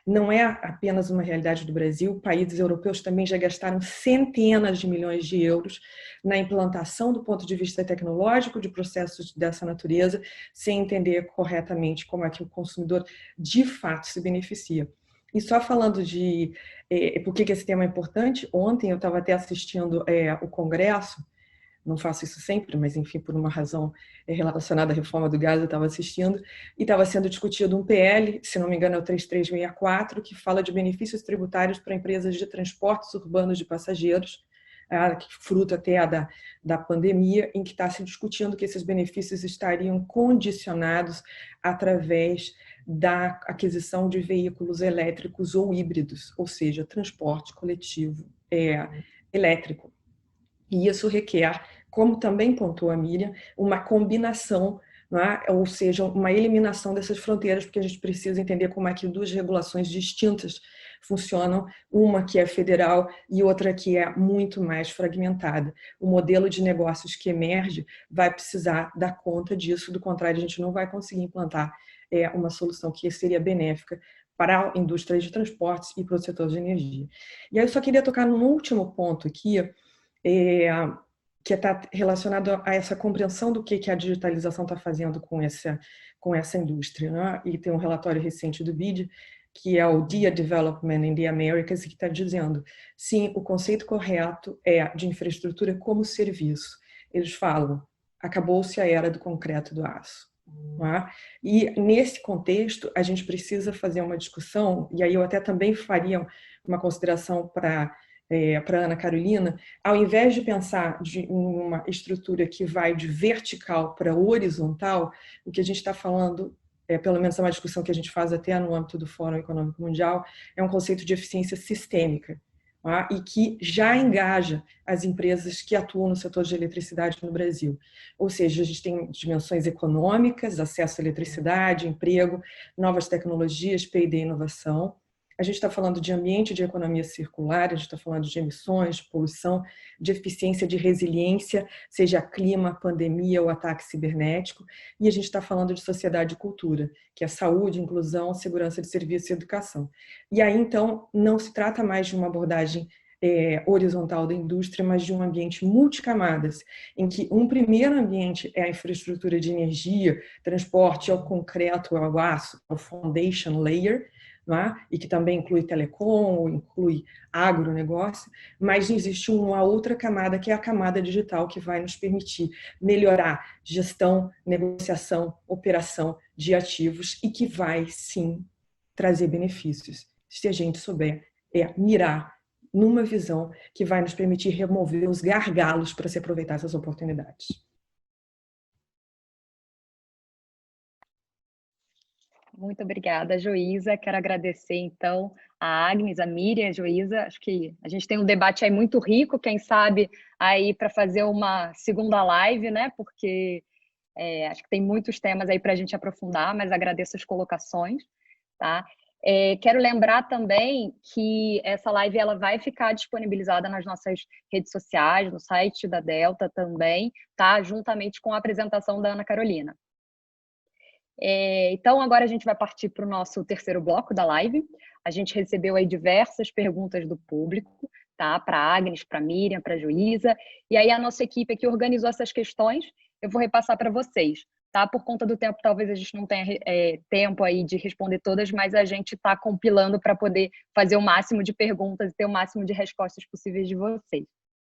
não é apenas uma realidade do Brasil. Países europeus também já gastaram centenas de milhões de euros na implantação do ponto de vista tecnológico de processos dessa natureza, sem entender corretamente como é que o consumidor de fato se beneficia. E só falando de por que esse tema é importante, ontem eu estava até assistindo o Congresso, não faço isso sempre, mas enfim, por uma razão relacionada à reforma do gás, eu estava assistindo, e estava sendo discutido um PL, se não me engano é o 3364, que fala de benefícios tributários para empresas de transportes urbanos de passageiros, fruto até da pandemia, em que está se discutindo que esses benefícios estariam condicionados através da aquisição de veículos elétricos ou híbridos, ou seja, transporte coletivo elétrico. E isso requer, como também pontua a Miriam, uma combinação, ou seja, uma eliminação dessas fronteiras, porque a gente precisa entender como é que duas regulações distintas funcionam, uma que é federal e outra que é muito mais fragmentada. O modelo de negócios que emerge vai precisar dar conta disso, do contrário, a gente não vai conseguir implantar uma solução que seria benéfica para a indústria de transportes e para o setor de energia. E aí eu só queria tocar num último ponto aqui, que está relacionado a essa compreensão do que a digitalização está fazendo com essa indústria, né? E tem um relatório recente do BID, que é o DIA Development in the Americas, que está dizendo, sim, o conceito correto é de infraestrutura como serviço. Eles falam, acabou-se a era do concreto e do aço. E nesse contexto, a gente precisa fazer uma discussão, e aí eu até também faria uma consideração para Ana Carolina, ao invés de pensar em uma estrutura que vai de vertical para horizontal, o que a gente está falando, pelo menos é uma discussão que a gente faz até no âmbito do Fórum Econômico Mundial, é um conceito de eficiência sistêmica, e que já engaja as empresas que atuam no setor de eletricidade no Brasil. Ou seja, a gente tem dimensões econômicas, acesso à eletricidade, emprego, novas tecnologias, P&D e inovação. A gente está falando de ambiente de economia circular, a gente está falando de emissões, de poluição, de eficiência, de resiliência, seja clima, pandemia ou ataque cibernético. E a gente está falando de sociedade e cultura, que é saúde, inclusão, segurança de serviço e educação. E aí, então, não se trata mais de uma abordagem horizontal da indústria, mas de um ambiente multicamadas, em que um primeiro ambiente é a infraestrutura de energia, transporte, ao concreto, ao aço, ao foundation layer, não é? E que também inclui telecom, inclui agronegócio, mas existe uma outra camada, que é a camada digital, que vai nos permitir melhorar gestão, negociação, operação de ativos e que vai, sim, trazer benefícios, se a gente souber mirar numa visão que vai nos permitir remover os gargalos para se aproveitar essas oportunidades. Muito obrigada, Joísa. Quero agradecer, então, a Agnes, a Miriam, a Joísa. Acho que a gente tem um debate aí muito rico, quem sabe, aí para fazer uma segunda live, né? Porque acho que tem muitos temas aí para a gente aprofundar, mas agradeço as colocações, tá? Quero lembrar também que essa live ela vai ficar disponibilizada nas nossas redes sociais, no site da Delta também, tá? Juntamente com a apresentação da Ana Carolina. Então, agora a gente vai partir para o nosso terceiro bloco da live. A gente recebeu aí diversas perguntas do público, tá? Para a Agnes, para a Miriam, para a Joísa. E aí a nossa equipe aqui organizou essas questões. Eu vou repassar para vocês, tá? Por conta do tempo, talvez a gente não tenha tempo aí de responder todas, mas a gente está compilando para poder fazer o máximo de perguntas e ter o máximo de respostas possíveis de vocês,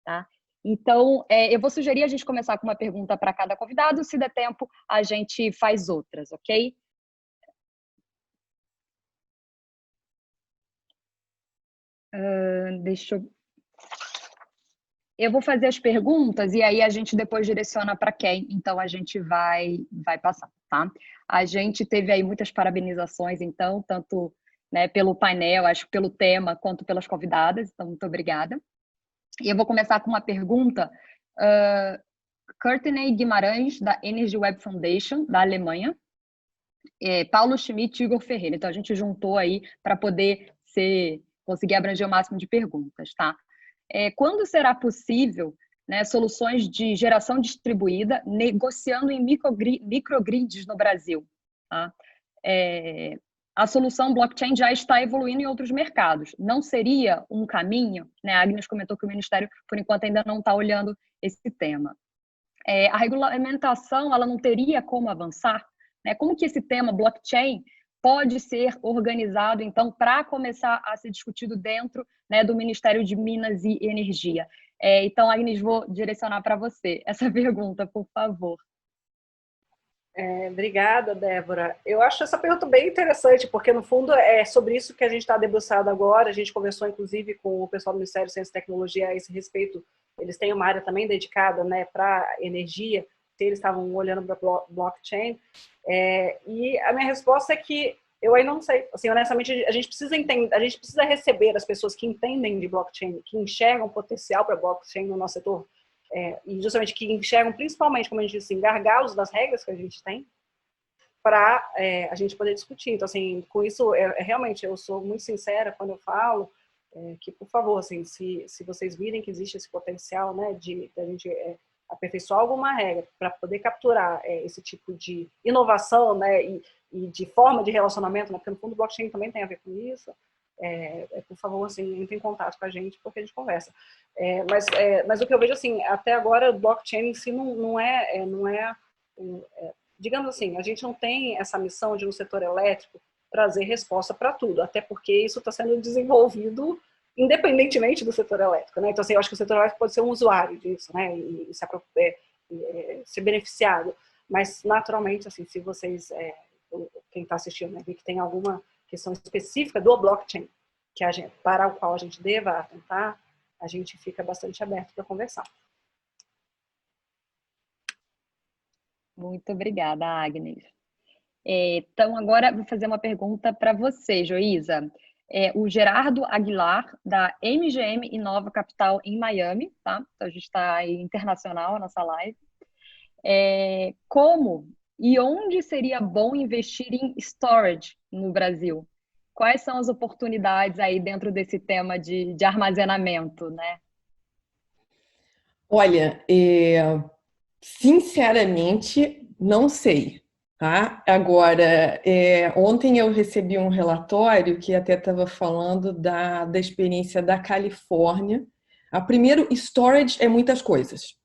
tá? Então, eu vou sugerir a gente começar com uma pergunta para cada convidado. Se der tempo, a gente faz outras, ok? Eu vou fazer as perguntas e aí a gente depois direciona para quem. Então, a gente vai passar, tá? A gente teve aí muitas parabenizações, então, tanto, né, pelo painel, acho que pelo tema, quanto pelas convidadas. Então, muito obrigada. E eu vou começar com uma pergunta. Courtney Guimarães, da Energy Web Foundation, da Alemanha. Paulo Schmidt e Igor Ferreira. Então, a gente juntou aí para poder conseguir abranger o máximo de perguntas, tá? Quando será possível, né, soluções de geração distribuída negociando em microgrids no Brasil? Tá? A solução blockchain já está evoluindo em outros mercados. Não seria um caminho? Né? A Agnes comentou que o Ministério, por enquanto, ainda não está olhando esse tema. A regulamentação ela não teria como avançar? Né? Como que esse tema blockchain pode ser organizado, então, para começar a ser discutido dentro, né, do Ministério de Minas e Energia? Então, Agnes, vou direcionar para você essa pergunta, por favor. Obrigada, Débora. Eu acho essa pergunta bem interessante, porque, no fundo, é sobre isso que a gente está debruçado agora. A gente conversou, inclusive, com o pessoal do Ministério de Ciência e Tecnologia a esse respeito. Eles têm uma área também dedicada, né, para energia, se eles estavam olhando para blockchain. E a minha resposta é que eu ainda não sei. Assim, honestamente, a gente precisa entender, a gente precisa receber as pessoas que entendem de blockchain, que enxergam potencial para blockchain no nosso setor, e justamente que enxergam principalmente, como a gente disse, assim, gargalos das regras que a gente tem, para a gente poder discutir. Então, assim, com isso, realmente, eu sou muito sincera quando eu falo que, por favor, assim, se vocês virem que existe esse potencial, né, de a gente aperfeiçoar alguma regra para poder capturar esse tipo de inovação, né, e de forma de relacionamento, né, porque no fundo o blockchain também tem a ver com isso, por favor, assim, entre em contato com a gente, porque a gente conversa. Mas o que eu vejo, assim, até agora, o blockchain em si não é, digamos assim, a gente não tem essa missão de, no setor elétrico, trazer resposta para tudo, até porque isso está sendo desenvolvido independentemente do setor elétrico, né? Então, assim, eu acho que o setor elétrico pode ser um usuário disso, né? E ser beneficiado. Mas, naturalmente, assim, se vocês, quem está assistindo, né, vê que tem alguma questão específica do blockchain para o qual a gente deva atentar, a gente fica bastante aberto para conversar. Muito obrigada, Agnes. Então, agora vou fazer uma pergunta para você, Joísa. O Gerardo Aguilar, da MGM Inova Capital em Miami, tá? Então, a gente está aí internacional, a nossa live. Como e onde seria bom investir em storage no Brasil? Quais são as oportunidades aí dentro desse tema de armazenamento, né? Olha, sinceramente, não sei. Tá? Agora, ontem eu recebi um relatório que até estava falando da experiência da Califórnia. Primeiro, storage é muitas coisas,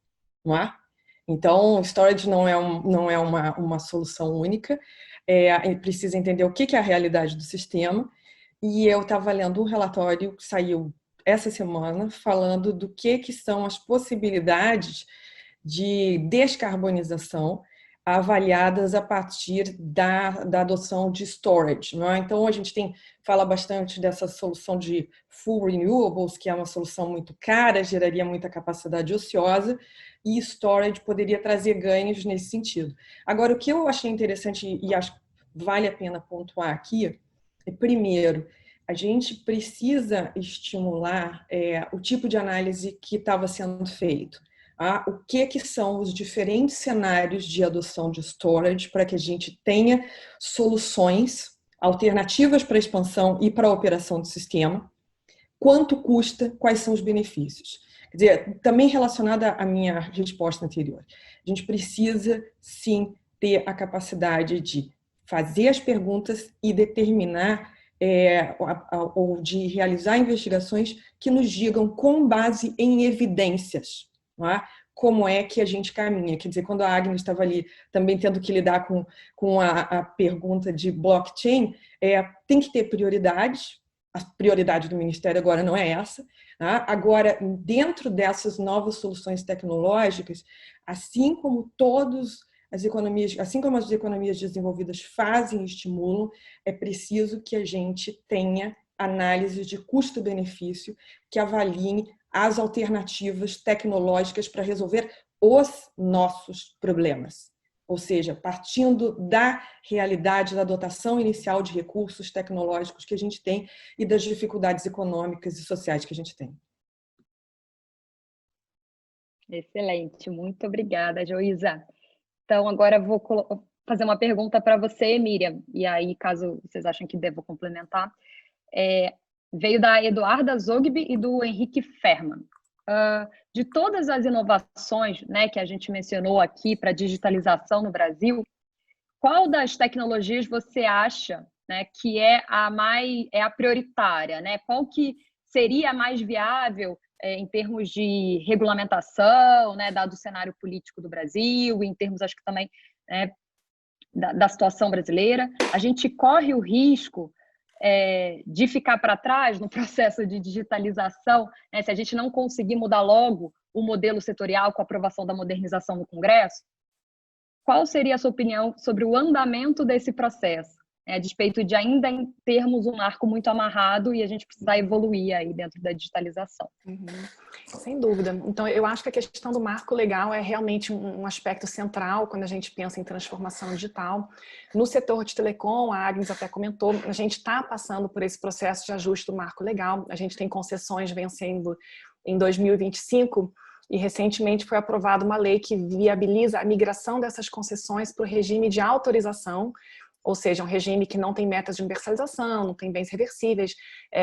não é? Então, storage não é uma solução única. Precisa entender o que é a realidade do sistema. e eu estava lendo um relatório que saiu essa semana falando do que são as possibilidades de descarbonização avaliadas a partir da adoção de storage. Não é? Então, a gente fala bastante dessa solução de full renewables, que é uma solução muito cara, geraria muita capacidade ociosa, e storage poderia trazer ganhos nesse sentido. Agora, o que eu achei interessante e acho que vale a pena pontuar aqui é, primeiro, a gente precisa estimular o tipo de análise que estava sendo feito. O que são os diferentes cenários de adoção de storage para que a gente tenha soluções alternativas para a expansão e para a operação do sistema, quanto custa, quais são os benefícios. Quer dizer, também relacionada à minha resposta anterior, a gente precisa sim ter a capacidade de fazer as perguntas e determinar ou de realizar investigações que nos digam com base em evidências, não é? Como é que a gente caminha. Quer dizer, quando a Agnes estava ali também tendo que lidar com a pergunta de blockchain, tem que ter prioridades. A prioridade do Ministério agora não é essa. Tá? Agora, dentro dessas novas soluções tecnológicas, assim como as economias desenvolvidas fazem e estimulam, é preciso que a gente tenha análises de custo-benefício que avaliem as alternativas tecnológicas para resolver os nossos problemas. Ou seja, partindo da realidade da dotação inicial de recursos tecnológicos que a gente tem e das dificuldades econômicas e sociais que a gente tem. Excelente, muito obrigada, Joísa. Então, agora eu vou fazer uma pergunta para você, Miriam, e aí, caso vocês achem que devo complementar, veio da Eduarda Zogby e do Henrique Ferman. De todas as inovações, né, que a gente mencionou aqui para a digitalização no Brasil, qual das tecnologias você acha, né, que é a prioritária, né? Qual que seria a mais viável em termos de regulamentação, né, dado o cenário político do Brasil, em termos, acho que também, né, da situação brasileira? A gente corre o risco de ficar para trás no processo de digitalização, né, se a gente não conseguir mudar logo o modelo setorial com a aprovação da modernização no Congresso? Qual seria a sua opinião sobre o andamento desse processo, a despeito de ainda termos um marco muito amarrado e a gente precisar evoluir aí dentro da digitalização? Sem dúvida. Então, eu acho que a questão do marco legal é realmente um aspecto central quando a gente pensa em transformação digital. No setor de telecom, a Agnes até comentou, a gente está passando por esse processo de ajuste do marco legal, a gente tem concessões vencendo em 2025 e recentemente foi aprovada uma lei que viabiliza a migração dessas concessões para o regime de autorização, ou seja, um regime que não tem metas de universalização, não tem bens reversíveis,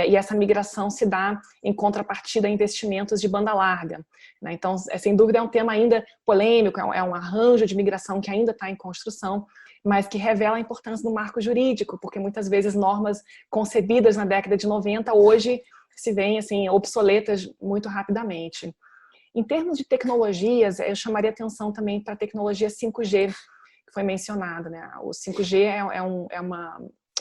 e essa migração se dá em contrapartida a investimentos de banda larga. Né? Então, sem dúvida, é um tema ainda polêmico, é um arranjo de migração que ainda está em construção, mas que revela a importância do marco jurídico, porque muitas vezes normas concebidas na década de 90 hoje se veem assim, obsoletas muito rapidamente. Em termos de tecnologias, eu chamaria atenção também para a tecnologia 5G, que foi mencionada, né? O 5G é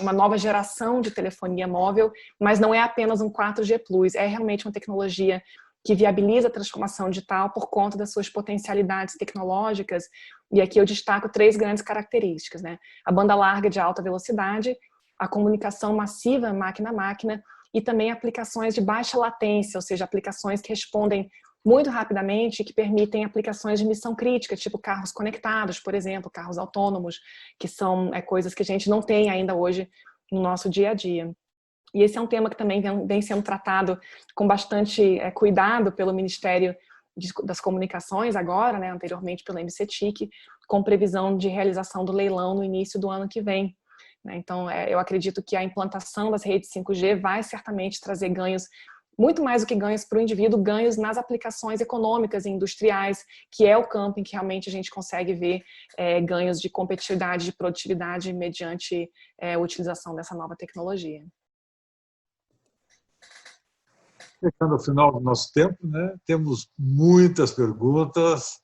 uma nova geração de telefonia móvel, mas não é apenas um 4G+, é realmente uma tecnologia que viabiliza a transformação digital por conta das suas potencialidades tecnológicas, e aqui eu destaco 3 grandes características, né? A banda larga de alta velocidade, a comunicação massiva máquina a máquina e também aplicações de baixa latência, ou seja, aplicações que respondem muito rapidamente, que permitem aplicações de missão crítica, tipo carros conectados, por exemplo, carros autônomos, que são coisas que a gente não tem ainda hoje no nosso dia a dia. E esse é um tema que também vem sendo tratado com bastante cuidado pelo Ministério das Comunicações agora, né, anteriormente pelo MCTIC, com previsão de realização do leilão no início do ano que vem. Então, eu acredito que a implantação das redes 5G vai certamente trazer ganhos, muito mais do que ganhos para o indivíduo, ganhos nas aplicações econômicas e industriais, que é o campo em que realmente a gente consegue ver ganhos de competitividade, de produtividade mediante a utilização dessa nova tecnologia. Chegando ao final do nosso tempo, né? Temos muitas perguntas.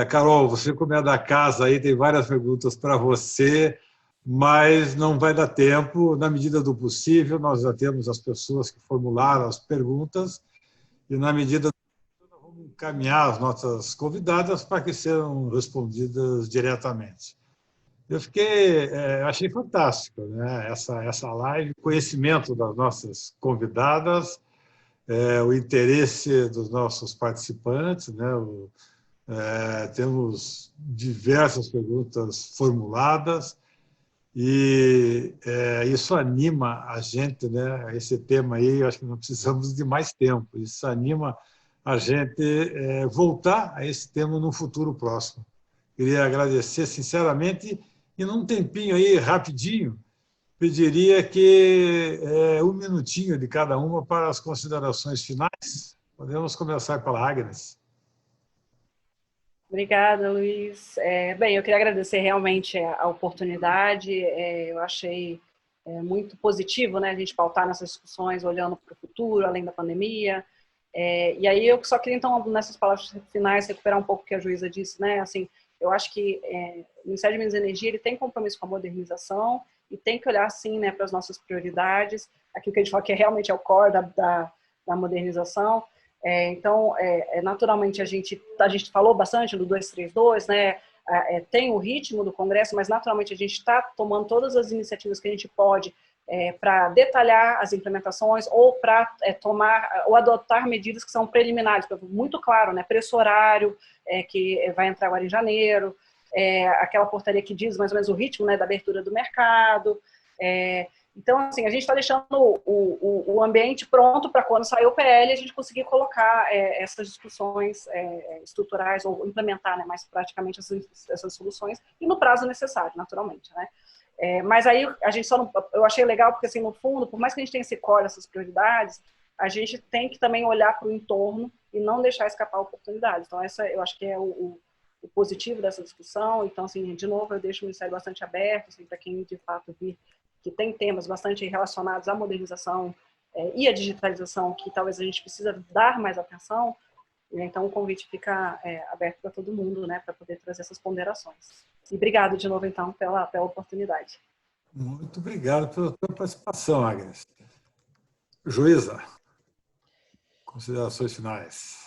Carol, você como é da casa aí, tem várias perguntas para você. mas não vai dar tempo. Na medida do possível, nós já temos as pessoas que formularam as perguntas e, na medida do possível, nós vamos encaminhar as nossas convidadas para que sejam respondidas diretamente. Eu achei fantástico, né? Essa live, o conhecimento das nossas convidadas, o interesse dos nossos participantes, né? Temos diversas perguntas formuladas e isso anima a gente, né? Esse tema aí, eu acho que não precisamos de mais tempo. Isso anima a gente voltar a esse tema no futuro próximo. Queria agradecer sinceramente e num tempinho aí rapidinho pediria que 1 minutinho de cada uma para as considerações finais. Podemos começar pela Agnes. Obrigada, Luiz. Bem, eu queria agradecer realmente a oportunidade. Eu achei muito positivo, né, a gente pautar nessas discussões olhando para o futuro, além da pandemia. E aí eu só queria, então, nessas palavras finais, recuperar um pouco o que a Juíza disse, né? Assim, eu acho que o Ministério de Minas e Energia ele tem compromisso com a modernização e tem que olhar, sim, né, para as nossas prioridades, aquilo que a gente fala que realmente é o core da modernização. Então, naturalmente, a gente falou bastante do 232, né? Tem o ritmo do Congresso, mas naturalmente a gente está tomando todas as iniciativas que a gente pode para detalhar as implementações ou para tomar ou adotar medidas que são preliminares, muito claro, né? Preço horário, que vai entrar agora em janeiro, aquela portaria que diz mais ou menos o ritmo, né, da abertura do mercado. Então, assim, a gente está deixando o ambiente pronto para quando sair o PL a gente conseguir colocar essas discussões estruturais ou implementar, né, mais praticamente essas soluções e no prazo necessário, naturalmente, né? Mas aí a gente eu achei legal porque, assim, no fundo, por mais que a gente tenha esse core, essas prioridades, a gente tem que também olhar para o entorno e não deixar escapar oportunidades. Então, essa eu acho que é o positivo dessa discussão. Então, assim, de novo, eu deixo o Ministério bastante aberto, assim, para quem de fato vir que tem temas bastante relacionados à modernização e à digitalização que talvez a gente precisa dar mais atenção. Então, o convite fica aberto para todo mundo, né, para poder trazer essas ponderações. E obrigado de novo, então, pela oportunidade. Muito obrigado pela tua participação, Agnes. Juíza, considerações finais.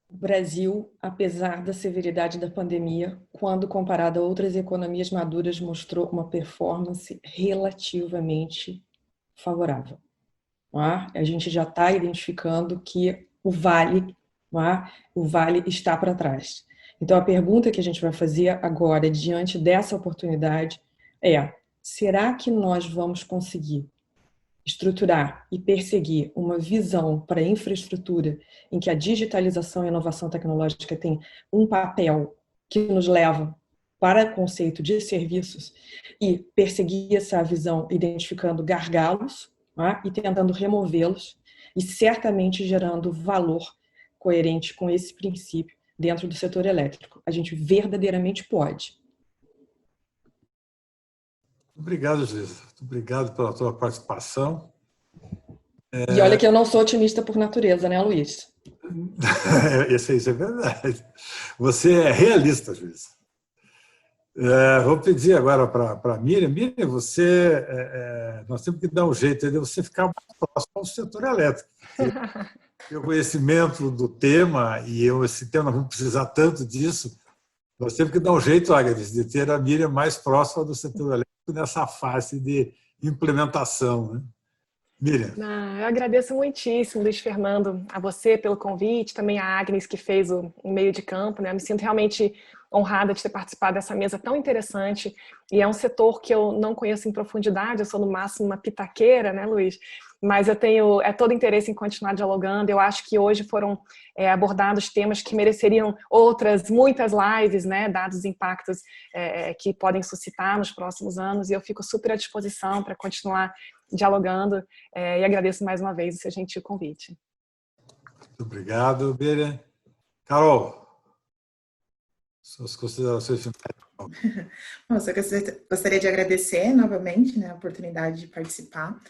O Brasil, apesar da severidade da pandemia, quando comparado a outras economias maduras, mostrou uma performance relativamente favorável. A gente já está identificando que o vale está para trás. Então, a pergunta que a gente vai fazer agora, diante dessa oportunidade, será que nós vamos conseguir estruturar e perseguir uma visão para a infraestrutura em que a digitalização e a inovação tecnológica tem um papel que nos leva para o conceito de serviços e perseguir essa visão identificando gargalos e tentando removê-los e certamente gerando valor coerente com esse princípio dentro do setor elétrico. A gente verdadeiramente pode. Obrigado, Juíza. Obrigado pela tua participação. E olha que eu não sou otimista por natureza, né, Luiz? Isso é verdade. Você é realista, Juíza. Vou pedir agora para a Miriam. Miriam, nós temos que dar um jeito de você ficar mais próximo ao setor elétrico. O conhecimento do tema, e esse tema, nós vamos precisar tanto disso, nós temos que dar um jeito, Agnes, de ter a Miriam mais próxima do setor elétrico nessa fase de implementação, né? Miriam. Eu agradeço muitíssimo, Luiz Fernando, a você pelo convite, também a Agnes, que fez o meio de campo, né? Eu me sinto realmente honrada de ter participado dessa mesa tão interessante, e é um setor que eu não conheço em profundidade, eu sou no máximo uma pitaqueira, né, Luiz? Mas eu tenho todo interesse em continuar dialogando. Eu acho que hoje foram abordados temas que mereceriam muitas lives, né, dados os impactos que podem suscitar nos próximos anos, e eu fico super à disposição para continuar dialogando, e agradeço mais uma vez o seu gentil convite. Muito obrigado, Miriam. Carol, suas considerações finais. Nossa, eu gostaria de agradecer novamente, né, a oportunidade de participar.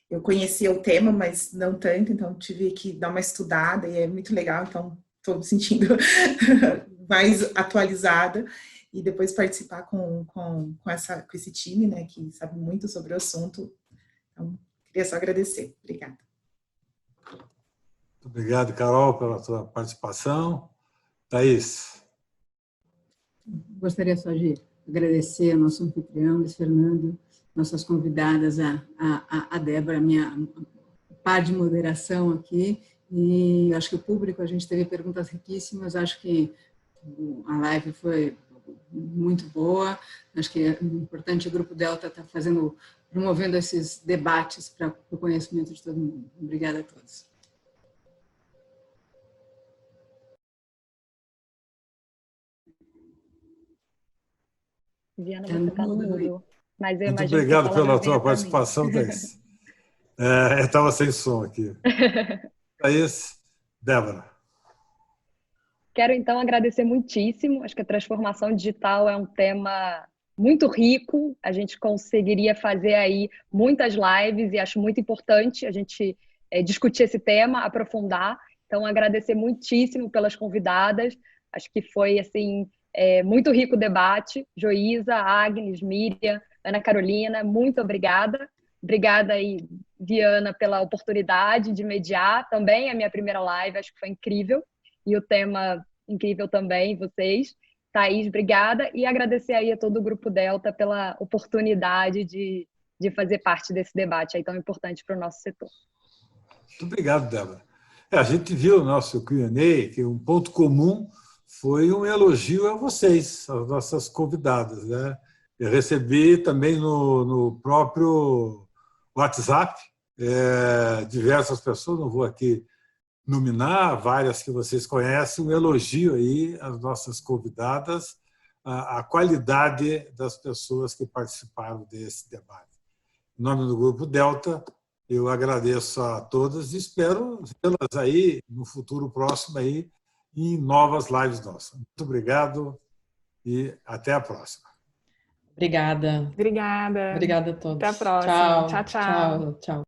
Eu conhecia o tema, mas não tanto, então tive que dar uma estudada e é muito legal, então estou me sentindo mais atualizada. e depois participar com esse time, né, que sabe muito sobre o assunto. Então, queria só agradecer. Obrigada. Muito obrigado, Carol, pela sua participação. Thaís. Gostaria só de agradecer ao nosso anfitrião, Luiz Fernando, nossas convidadas, a Débora, minha par de moderação aqui, e acho que o público, a gente teve perguntas riquíssimas, acho que a live foi muito boa, acho que é importante o Grupo Delta estar promovendo esses debates para o conhecimento de todo mundo. Obrigada a todos. Viana, você está no mudo. Mas eu Muito imagino obrigado que pela tua participação, Thaís. Eu estava sem som aqui. Thaís, Débora. Quero, então, agradecer muitíssimo. Acho que a transformação digital é um tema muito rico. A gente conseguiria fazer aí muitas lives e acho muito importante a gente discutir esse tema, aprofundar. Então, agradecer muitíssimo pelas convidadas. Acho que foi, assim, muito rico o debate. Joísa, Agnes, Miriam, Ana Carolina, muito obrigada. Obrigada aí, Viana, pela oportunidade de mediar. Também a minha primeira live, acho que foi incrível. E o tema incrível também, vocês. Thaís, obrigada. E agradecer aí a todo o Grupo Delta pela oportunidade de fazer parte desse debate aí tão importante para o nosso setor. Muito obrigado, Débora. A gente viu no nosso Q&A que um ponto comum foi um elogio a vocês, as nossas convidadas, né? Eu recebi também no próprio WhatsApp diversas pessoas, não vou aqui nominar, várias que vocês conhecem, um elogio aí às nossas convidadas, a qualidade das pessoas que participaram desse debate. Em nome do Grupo Delta, eu agradeço a todas e espero vê-las aí no futuro próximo aí em novas lives nossas. Muito obrigado e até a próxima. Obrigada. Obrigada. Obrigada a todos. Até a próxima. Tchau. Tchau, tchau. Tchau.